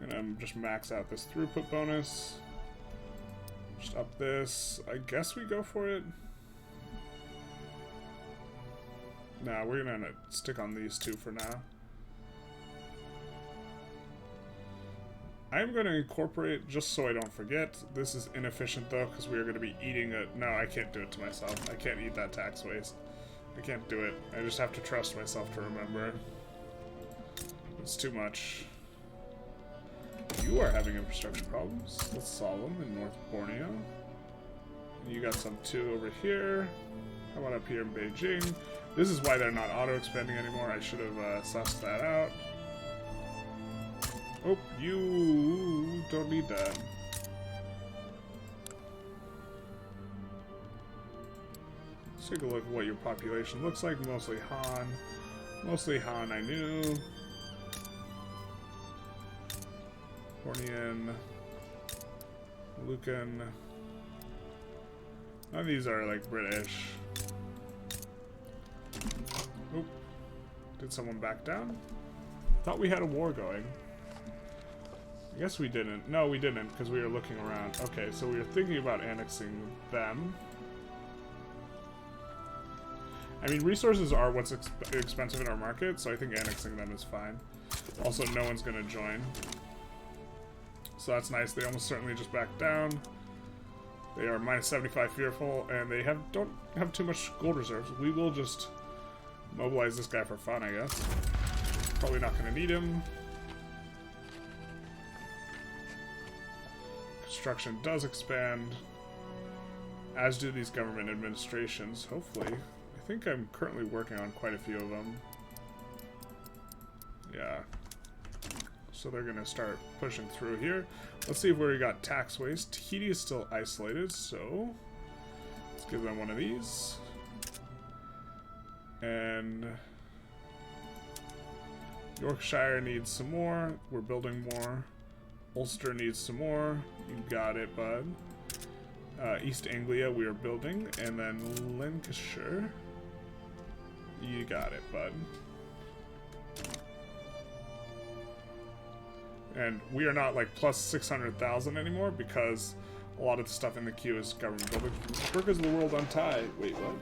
I'm gonna just max out this throughput bonus. Just up this. I guess we go for it. Nah, we're gonna stick on these two for now. I'm going to incorporate, just so I don't forget, this is inefficient though, because we are going to be eating it. No, I can't do it to myself. I can't eat that tax waste. I can't do it. I just have to trust myself to remember. It's too much. You are having infrastructure problems. Let's solve them in North Borneo. You got some too over here. How about up here in Beijing? This is why they're not auto-expanding anymore. I should have sussed that out. Oh, you don't need that. Let's take a look at what your population looks like. Mostly Han. Mostly Han, I knew. Bornean. Lucan. None of these are like British. Oop. Did someone back down? Thought we had a war going. I guess we didn't. No, we didn't, because we were looking around. Okay, so we were thinking about annexing them. I mean, resources are what's expensive in our market, so I think annexing them is fine. Also, no one's going to join. So that's nice. They almost certainly just backed down. They are minus 75 fearful, and they don't have too much gold reserves. We will just mobilize this guy for fun, I guess. Probably not going to need him. Construction does expand, as do these government administrations, hopefully. I think I'm currently working on quite a few of them. Yeah. So they're going to start pushing through here. Let's see if we got tax waste. Tahiti is still isolated, so let's give them one of these. And Yorkshire needs some more. We're building more. Ulster needs some more. You got it, bud. East Anglia we are building. And then Lancashire. You got it, bud. And we are not like plus 600,000 anymore because a lot of the stuff in the queue is government building. Workers of the world untied. Wait, what?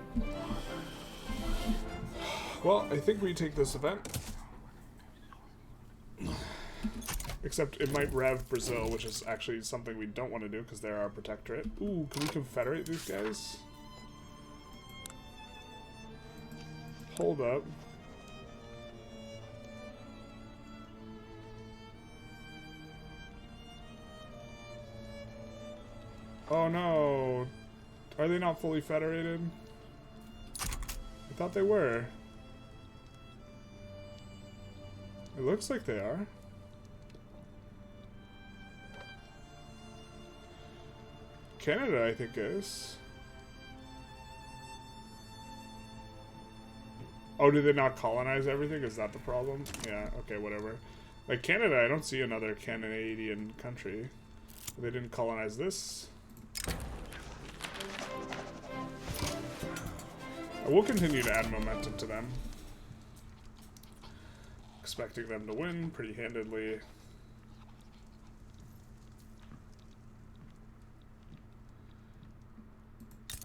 Well, I think we take this event. Except it might rev Brazil, which is actually something we don't want to do because they're our protectorate. Ooh, can we confederate these guys? Hold up. Oh no. Are they not fully federated? I thought they were. It looks like they are. Canada, I think, is. Oh, do they not colonize everything? Is that the problem? Yeah, okay, whatever. Like Canada, I don't see another Canadian country. They didn't colonize this. I will continue to add momentum to them. Expecting them to win pretty handedly.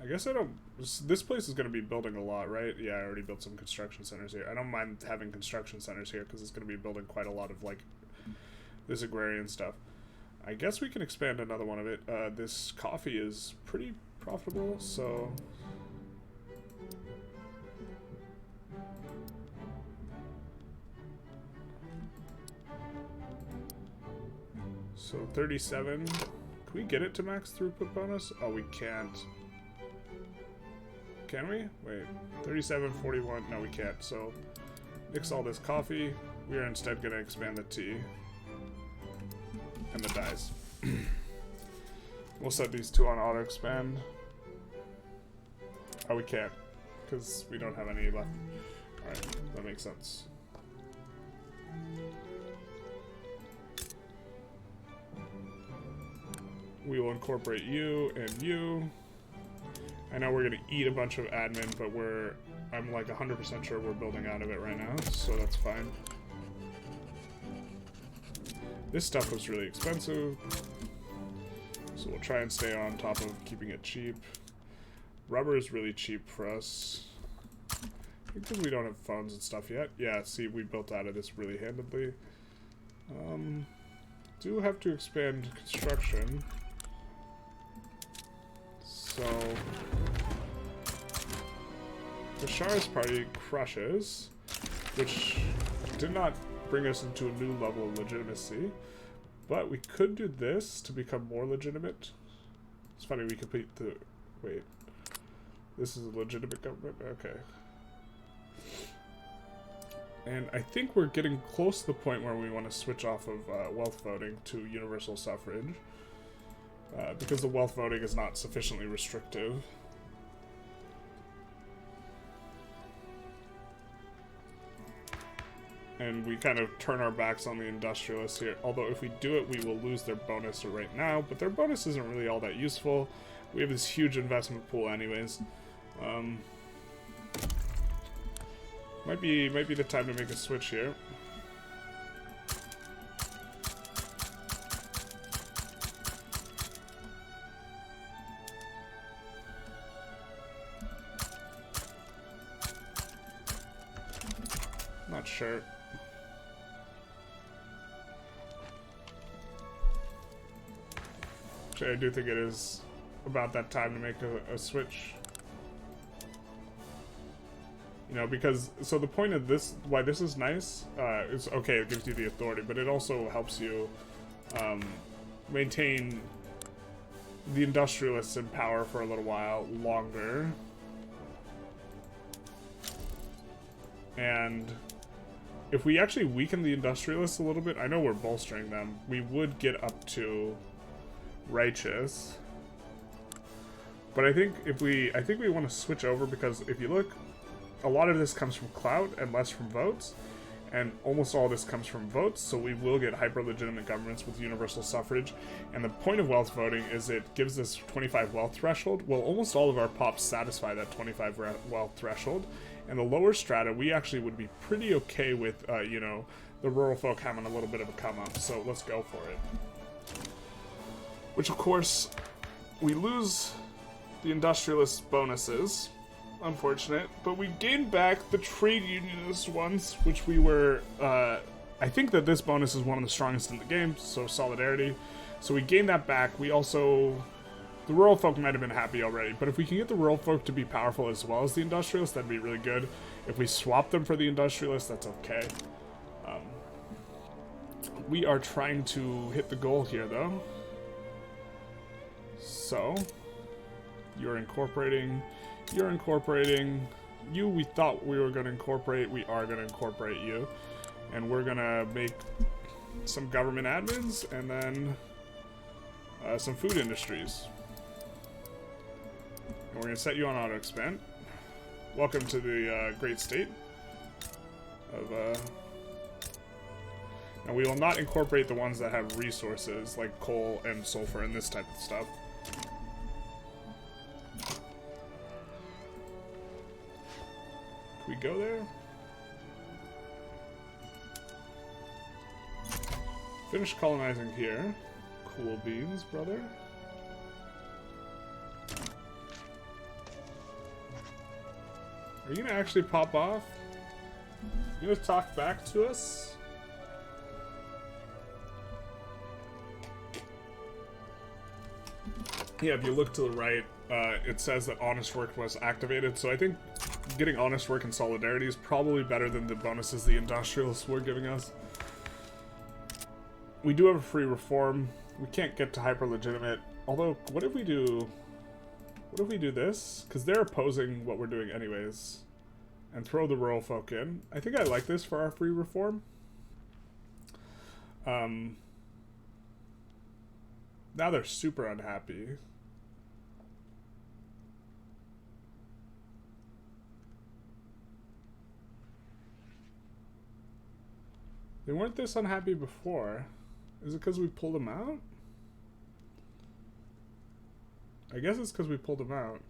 I guess I don't... This place is going to be building a lot, right? Yeah, I already built some construction centers here. I don't mind having construction centers here because it's going to be building quite a lot of, like, this agrarian stuff. I guess we can expand another one of it. This coffee is pretty profitable, so... So 37. Can we get it to max throughput bonus? Oh, we can't. Can we? Wait. 37, 41. No, we can't. So mix all this coffee. We are instead going to expand the tea. And the dyes. We'll set these two on auto expand. Oh, we can't. Because we don't have any left. Alright, that makes sense. We will incorporate you and you. I know we're going to eat a bunch of admin, but I'm like 100% sure we're building out of it right now, so that's fine. This stuff was really expensive, so we'll try and stay on top of keeping it cheap. Rubber is really cheap for us. Because we don't have phones and stuff yet. Yeah, see, we built out of this really handedly. Do have to expand construction. So, the Shah's party crushes, which did not bring us into a new level of legitimacy, but we could do this to become more legitimate. It's funny, we complete the... Wait. This is a legitimate government? Okay. And I think we're getting close to the point where we want to switch off of wealth voting to universal suffrage. Because the wealth voting is not sufficiently restrictive. And we kind of turn our backs on the industrialists here. Although if we do it, we will lose their bonus right now. But their bonus isn't really all that useful. We have this huge investment pool anyways. Might be the time to make a switch here. Not sure. Actually, I do think it is about that time to make a switch. You know, because, so the point of this, why this is nice, is, okay, it gives you the authority, but it also helps you maintain the industrialists in power for a little while longer. And if we actually weaken the industrialists a little bit, I know we're bolstering them, we would get up to righteous. But I think we want to switch over, because if you look, a lot of this comes from clout and less from votes, and almost all this comes from votes, so we will get hyper-legitimate governments with universal suffrage. And the point of wealth voting is it gives this 25 wealth threshold. Well, almost all of our pops satisfy that 25 wealth threshold, and the lower strata, we actually would be pretty okay with, you know, the rural folk having a little bit of a come-up, so let's go for it. Which, of course, we lose the industrialist bonuses. Unfortunate, but we gained back the trade unionist ones, which we were, I think that this bonus is one of the strongest in the game, so solidarity. So we gained that back. We also, the rural folk might have been happy already, but if we can get the rural folk to be powerful as well as the industrialists, that'd be really good. If we swap them for the industrialists, that's okay. We are trying to hit the goal here, though. So, you're incorporating... You're incorporating you. We thought we were going to incorporate. We are going to incorporate you. And we're going to make some government admins and then some food industries. And we're going to set you on auto expand. Welcome to the great state of... Now we will not incorporate the ones that have resources like coal and sulfur and this type of stuff. We go there. Finish colonizing here. Cool beans, brother. Are you gonna actually pop off? You gonna talk back to us? Yeah, if you look to the right, it says that honest work was activated, so I think getting honest work and solidarity is probably better than the bonuses the industrialists were giving us. We do have a free reform. We can't get to hyper legitimate. Although, what if we do this? Because they're opposing what we're doing anyways. And throw the rural folk in. I think I like this for our free reform. Now they're super unhappy. They weren't this unhappy before. Is it because we pulled them out? I guess it's because we pulled them out.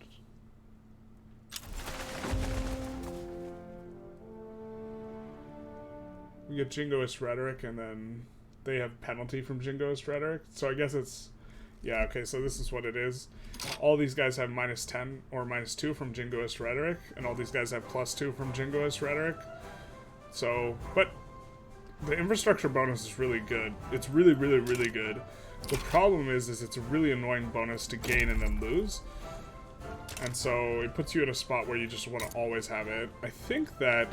We get jingoist rhetoric, and then they have penalty from jingoist rhetoric. So I guess it's... Yeah, okay, so this is what it is. All these guys have -10 or -2 from jingoist rhetoric, and all these guys have +2 from jingoist rhetoric. So, but... the infrastructure bonus is really good. It's really, really, really good. The problem is it's a really annoying bonus to gain and then lose. And so it puts you in a spot where you just want to always have it. I think that...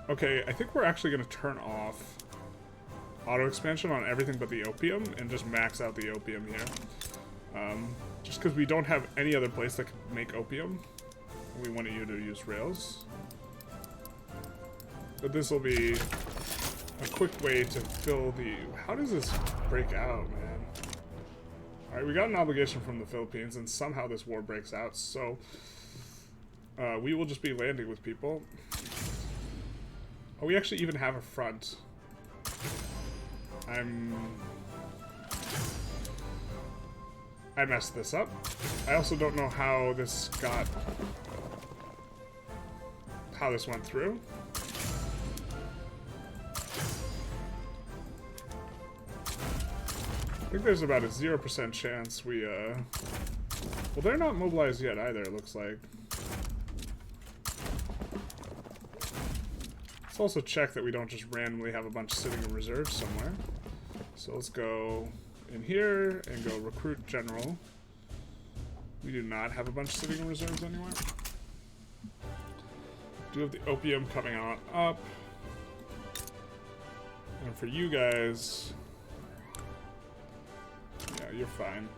Okay, I think we're actually going to turn off auto expansion on everything but the opium and just max out the opium here. Just because we don't have any other place that can make opium. We wanted you to use rails. But this will be a quick way to fill the... How does this break out, man? Alright, we got an obligation from the Philippines, and somehow this war breaks out, so... we will just be landing with people. Oh, we actually even have a front. I messed this up. I also don't know how this got... how this went through. I think there's about a 0% chance we, well, they're not mobilized yet either, it looks like. Let's also check that we don't just randomly have a bunch sitting in reserve somewhere. So let's go in here and go recruit general. We do not have a bunch sitting in reserves anywhere. Do have the opium coming on up. And for you guys, yeah, you're fine.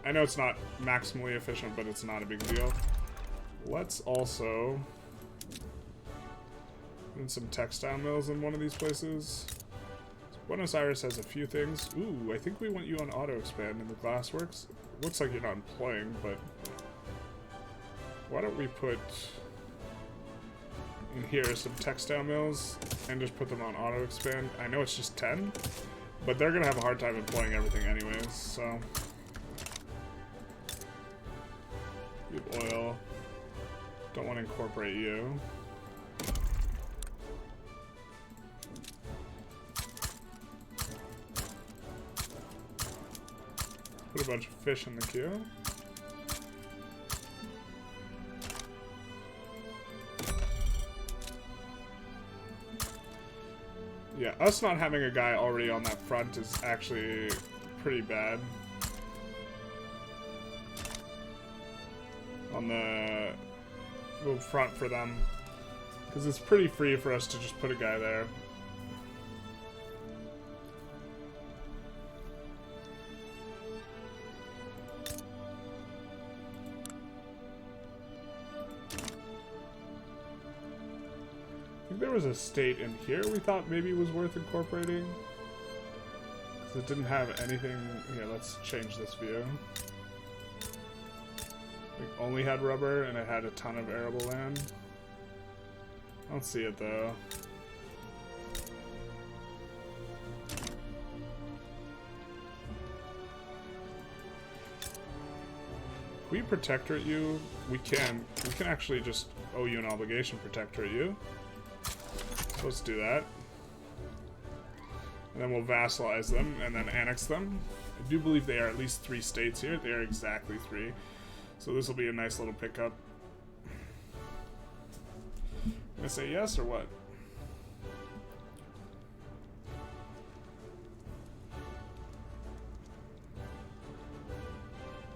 I know it's not maximally efficient, but it's not a big deal. Let's also put in some textile mills in one of these places. Buenos Aires has a few things. Ooh, I think we want you on auto expand in the glassworks. Looks like you're not employing, but why don't we put in here some textile mills and just put them on auto expand. I know it's just 10, but they're gonna have a hard time employing everything anyways, so. You have oil. Don't want to incorporate you. Put a bunch of fish in the queue. Yeah, us not having a guy already on that front is actually pretty bad. On the front for them. Because it's pretty free for us to just put a guy there. There was a state in here we thought maybe was worth incorporating. Because it didn't have anything. Here, let's change this view. It only had rubber and it had a ton of arable land. I don't see it though. Can we protectorate you? We can. We can actually just owe you an obligation protectorate you. Let's do that. And then we'll vassalize them and then annex them. I do believe they are at least 3 states here. They are exactly 3. So this will be a nice little pickup. Gonna say yes or what?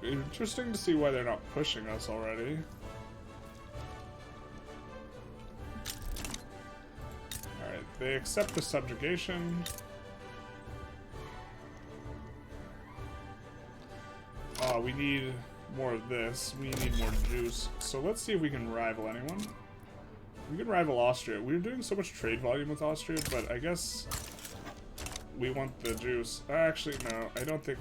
Interesting to see why they're not pushing us already. They accept the subjugation. We need more of this. We need more juice. So let's see if we can rival anyone. We can rival Austria. We're doing so much trade volume with Austria, but I guess we want the juice. Actually, no, I don't think...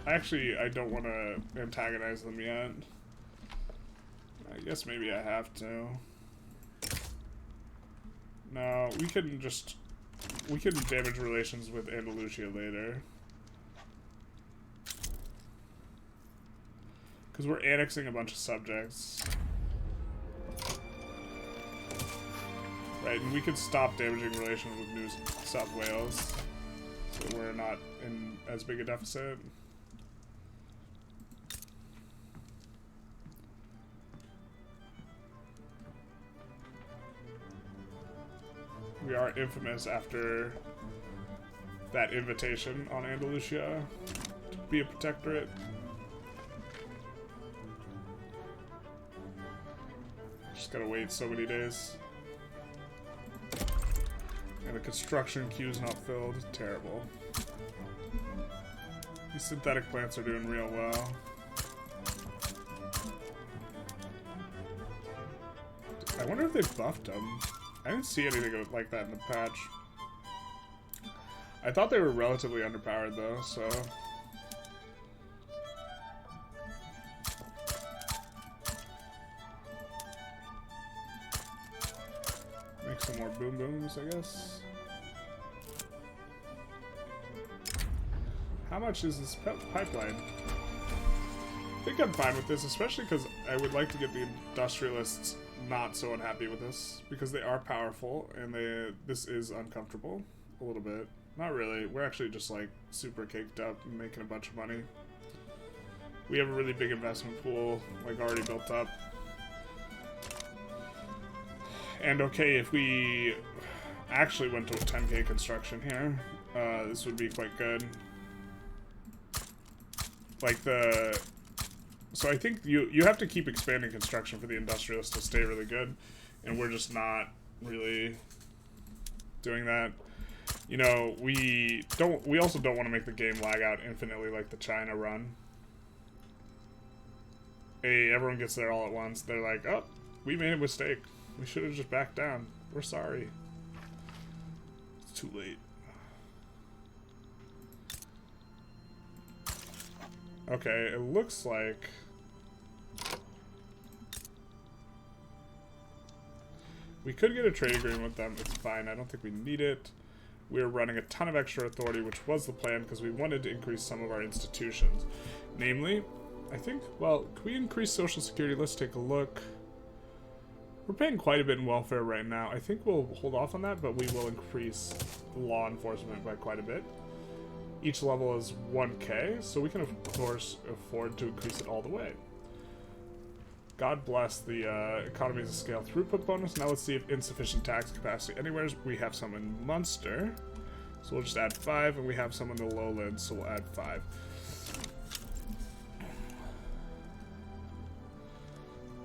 Actually, I don't want to antagonize them yet. I guess maybe I have to. No, we can just... We can damage relations with Andalusia later. Because we're annexing a bunch of subjects. Right, and we could stop damaging relations with New South Wales. So we're not in as big a deficit. We are infamous after that invitation on Andalusia to be a protectorate. Just gotta wait so many days. And the construction queue's not filled. Terrible. These synthetic plants are doing real well. I wonder if they buffed them. I didn't see anything like that in the patch. I thought they were relatively underpowered though, so... Make some more boom booms, I guess. How much is this pipeline? I think I'm fine with this, especially because I would like to get the Industrialists not so unhappy with this because they are powerful and this is uncomfortable a little bit. Not really. We're actually just like super caked up and making a bunch of money. We have a really big investment pool, like already built up. And okay, if we actually went to a 10k construction here, this would be quite good. Like so I think you have to keep expanding construction for the Industrialists to stay really good, and we're just not really doing that. You know, we also don't want to make the game lag out infinitely like the China run. Hey, everyone gets there all at once. They're like, oh, we made a mistake. We should have just backed down. We're sorry. It's too late. Okay, it looks like we could get a trade agreement with them. It's fine. I don't think we need it. We're running a ton of extra authority, which was the plan because we wanted to increase some of our institutions. Namely, I think, well, can we increase Social Security? Let's take a look. We're paying quite a bit in welfare right now. I think we'll hold off on that, but we will increase law enforcement by quite a bit. Each level is 1k, so we can, of course, afford to increase it all the way. God bless the economies of scale throughput bonus. Now let's see if insufficient tax capacity anywhere. We have some in Munster, so we'll just add 5, and we have some in the lowlands, so we'll add 5.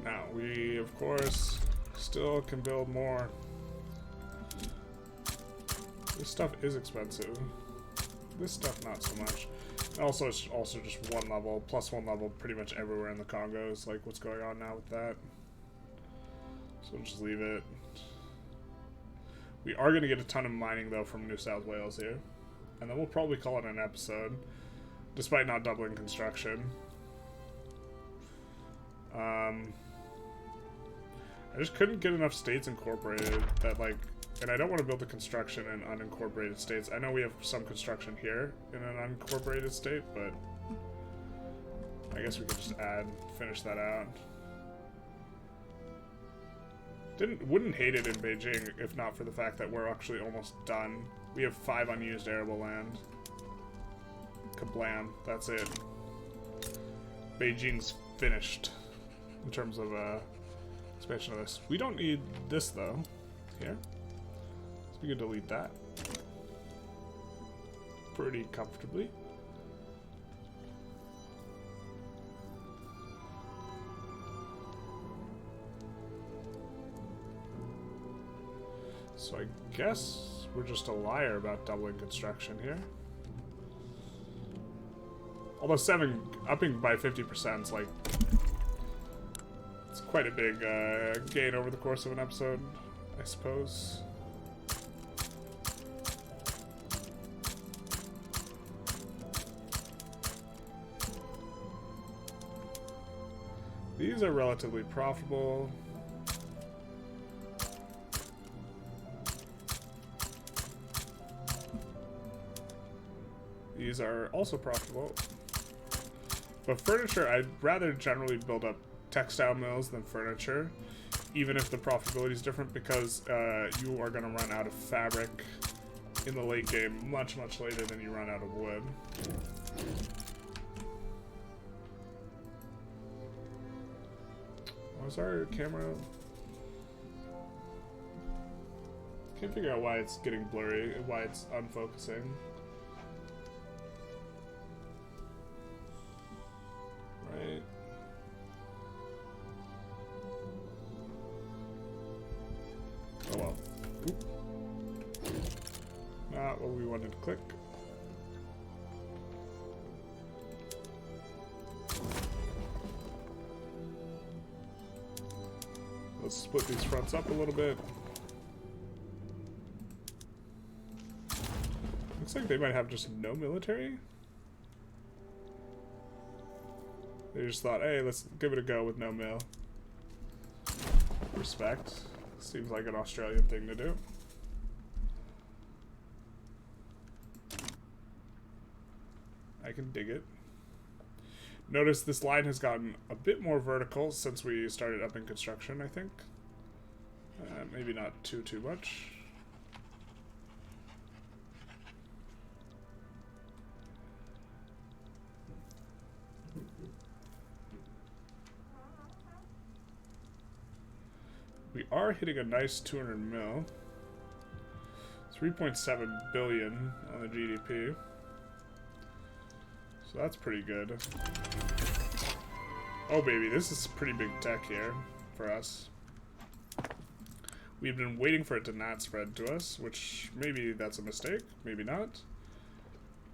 Now, we, of course, still can build more. This stuff is expensive. This stuff, not so much. Also, it's also just one level, plus one level pretty much everywhere in the Congo is like what's going on now with that. So we'll just leave it. We are going to get a ton of mining, though, from New South Wales here. And then we'll probably call it an episode, despite not doubling construction. I just couldn't get enough states incorporated that, like, and I don't want to build the construction in unincorporated states. I know we have some construction here in an unincorporated state, but I guess we could just finish that out. Wouldn't hate it in Beijing if not for the fact that we're actually almost done. We have 5 unused arable land. Kablam, that's it. Beijing's finished in terms of expansion of this. We don't need this though. Here. So we can delete that pretty comfortably. So I guess we're just a liar about doubling construction here. Although upping by 50% is like, it's quite a big gain over the course of an episode, I suppose. These are relatively profitable. These are also profitable. But furniture, I'd rather generally build up textile mills than furniture, even if the profitability is different, because you are going to run out of fabric in the late game much, much later than you run out of wood. Why's our camera? Can't figure out why it's getting blurry, why it's unfocusing. Right. Oh well. Oop. Not what we wanted to click. Let's split these fronts up a little bit. Looks like they might have just no military. They just thought, hey, let's give it a go with no mill. Respect. Seems like an Australian thing to do. I can dig it. Notice this line has gotten a bit more vertical since we started upping construction, I think. Maybe not too much. We are hitting a nice 200 mil. 3.7 billion on the GDP. So that's pretty good. Oh baby, this is pretty big tech here for us. We've been waiting for it to not spread to us, which maybe that's a mistake, maybe not.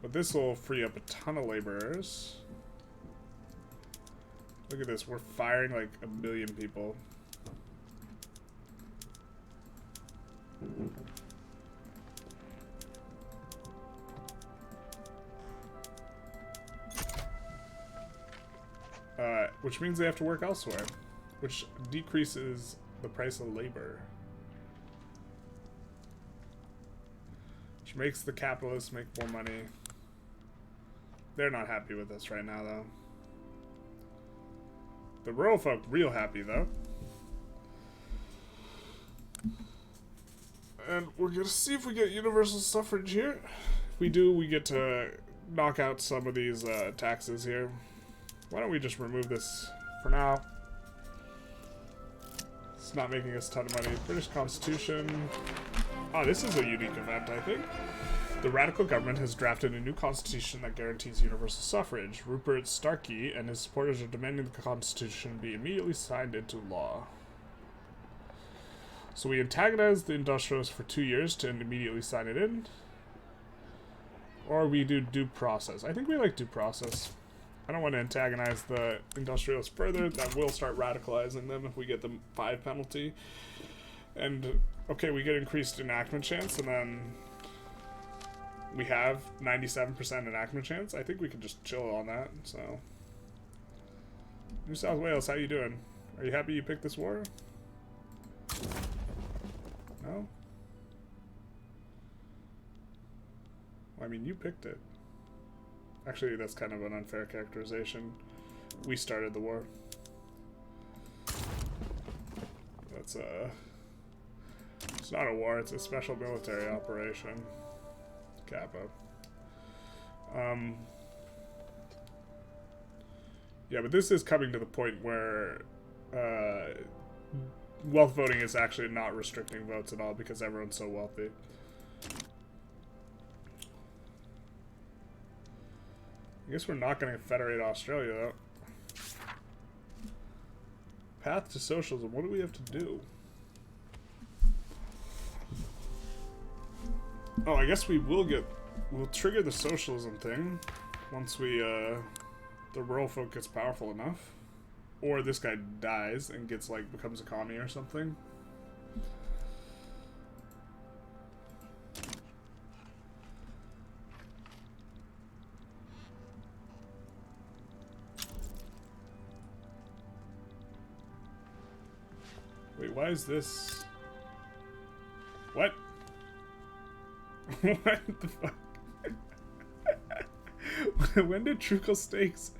But this will free up a ton of laborers. Look at this, we're firing like 1 million people. Which means they have to work elsewhere, which decreases the price of labor. Which makes the capitalists make more money. They're not happy with us right now, though. The rural folk real happy, though. And we're gonna see if we get universal suffrage here. If we do, we get to knock out some of these taxes here. Why don't we just remove this for now? It's not making us a ton of money. British Constitution. Oh, this is a unique event, I think. The radical government has drafted a new constitution that guarantees universal suffrage. Rupert Starkey and his supporters are demanding the constitution be immediately signed into law. So we antagonize the industrialists for 2 years to immediately sign it in. Or we do due process. I think we like due process. I don't want to antagonize the industrialists further. That will start radicalizing them if we get the 5 penalty. And, okay, we get increased enactment chance, and then we have 97% enactment chance. I think we can just chill on that, so. New South Wales, how you doing? Are you happy you picked this war? No? Well, I mean, you picked it. Actually, that's kind of an unfair characterization. We started the war. That's it's not a war, it's a special military operation. Kappa. Yeah, but this is coming to the point where wealth voting is actually not restricting votes at all because everyone's so wealthy. I guess we're not going to federate Australia, though. Path to socialism. What do we have to do? Oh, I guess we will get... We'll trigger the socialism thing once we, the rural folk gets powerful enough. Or this guy dies and gets, like, becomes a commie or something. Wait, why is this... What? What the fuck? When did Truckle Stakes...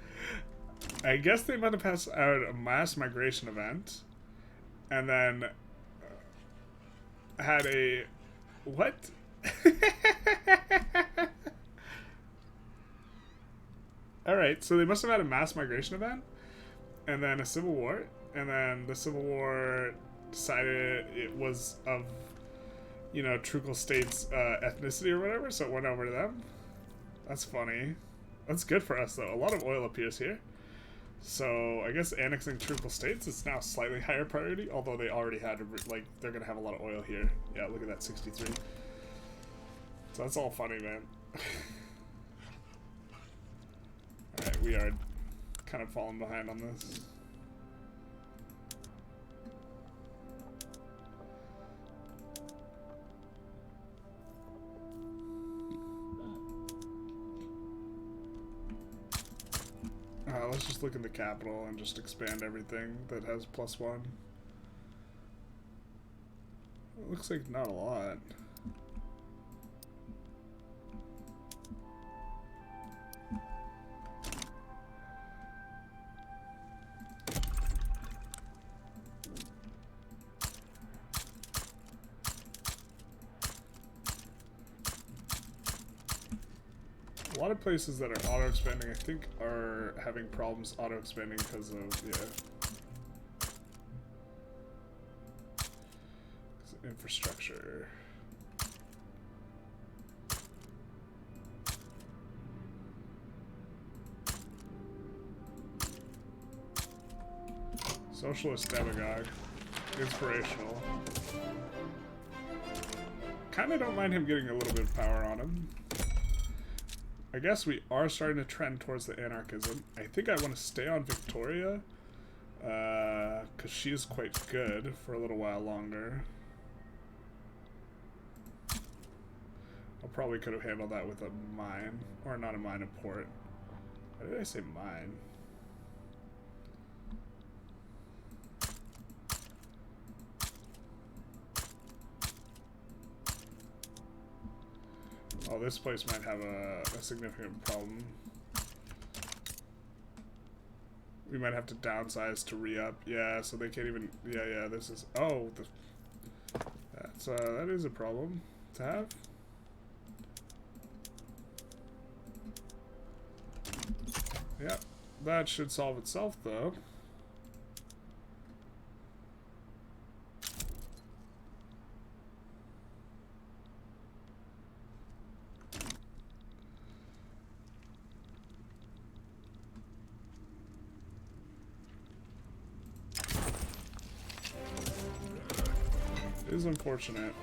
I guess they might have passed out a mass migration event. And then... had a... What? Alright, so they must have had a mass migration event. And then a civil war. And then the Civil War decided it was of, you know, Truckle State's ethnicity or whatever, so it went over to them. That's funny. That's good for us, though. A lot of oil appears here. So, I guess annexing Truckle States is now slightly higher priority, although they already had, like, they're going to have a lot of oil here. Yeah, look at that, 63. So that's all funny, man. Alright, we are kind of falling behind on this. Let's just look in the capital and just expand everything that has +1. It looks like not a lot. A lot of places that are auto-expanding, I think, are having problems auto-expanding because of, infrastructure. Socialist demagogue. Inspirational. Kinda don't mind him getting a little bit of power on him. I guess we are starting to trend towards the anarchism. I think I want to stay on Victoria, because she is quite good for a little while longer. I probably could have handled that with a mine, or not a mine, a port. Why did I say mine? Oh, this place might have a significant problem. We might have to downsize to re-up. Yeah, so they can't even... Yeah, this is... Oh, that is a problem to have. Yep, that should solve itself, though. It is unfortunate.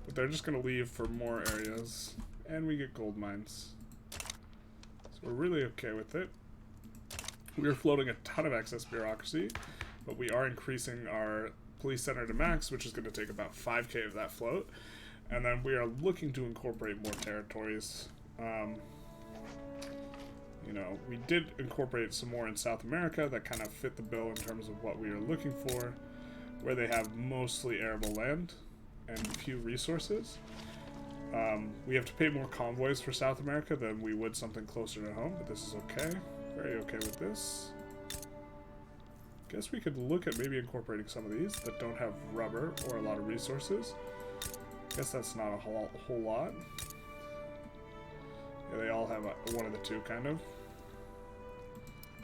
But they're just going to leave for more areas. And we get gold mines. So we're really okay with it. We are floating a ton of excess bureaucracy, but we are increasing our police center to max, which is going to take about 5k of that float. And then we are looking to incorporate more territories. You know, we did incorporate some more in South America that kind of fit the bill in terms of what we are looking for, where they have mostly arable land and few resources. We have to pay more convoys for South America than we would something closer to home, but this is okay. Very okay with this. Guess we could look at maybe incorporating some of these that don't have rubber or a lot of resources. Guess that's not a whole lot. Yeah, they all have one of the two, kind of.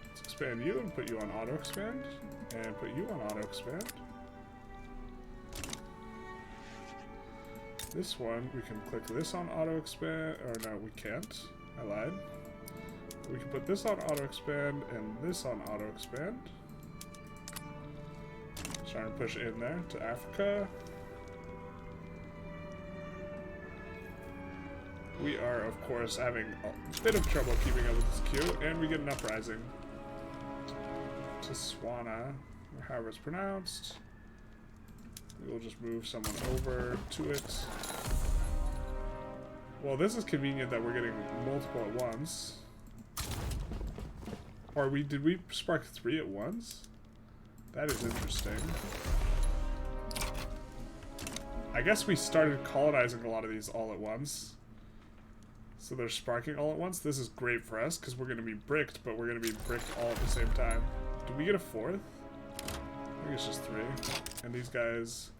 Let's expand you and put you on auto expand, and put you on auto expand. This one, we can click this on auto expand, or no, we can't. I lied. We can put this on auto expand and this on auto expand. Trying to push in there to Africa. We are, of course, having a bit of trouble keeping up with this queue, and we get an uprising to Swana, or however it's pronounced. We'll just move someone over to it. Well, this is convenient that we're getting multiple at once. Or did we spark 3 at once? That is interesting. I guess we started colonizing a lot of these all at once. So they're sparking all at once. This is great for us because we're going to be bricked, but we're going to be bricked all at the same time. Do we get a 4th? I think it's just 3. And these guys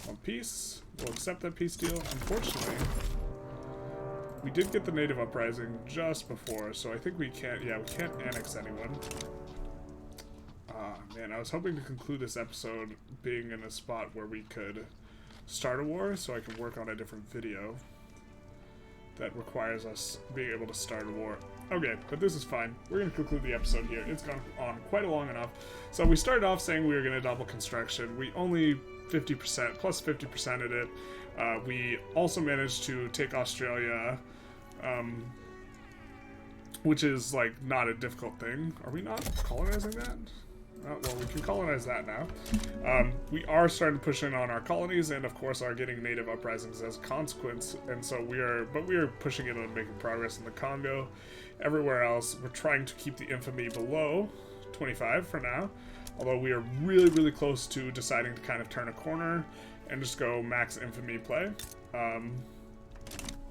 want peace. We'll accept that peace deal. Unfortunately, we did get the native uprising just before, so I think we can't, yeah, we can't annex anyone. Ah, man, I was hoping to conclude this episode being in a spot where we could start a war, so I can work on a different video that requires us being able to start a war. Okay, but this is fine. We're going to conclude the episode here. It's gone on quite long enough. So we started off saying we were going to double construction. We only 50%, plus 50% at it. We also managed to take Australia, which is, like, not a difficult thing. Are we not colonizing that? Well, we can colonize that now. We are starting to push in on our colonies, and of course are getting native uprisings as a consequence. And so we are pushing in on making progress in the Congo. Everywhere else, we're trying to keep the infamy below 25 for now. Although we are really, really close to deciding to kind of turn a corner and just go max infamy play.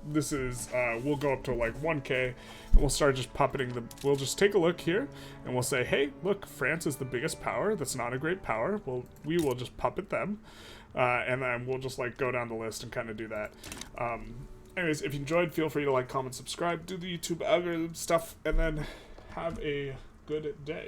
This is, we'll go up to like 1k, and we'll start just puppeting we'll just take a look here, and we'll say, hey, look, France is the biggest power. That's not a great power. We will just puppet them, and then we'll just like go down the list and kind of do that. Anyways, if you enjoyed, feel free to like, comment, subscribe, do the YouTube algorithm stuff, and then have a good day.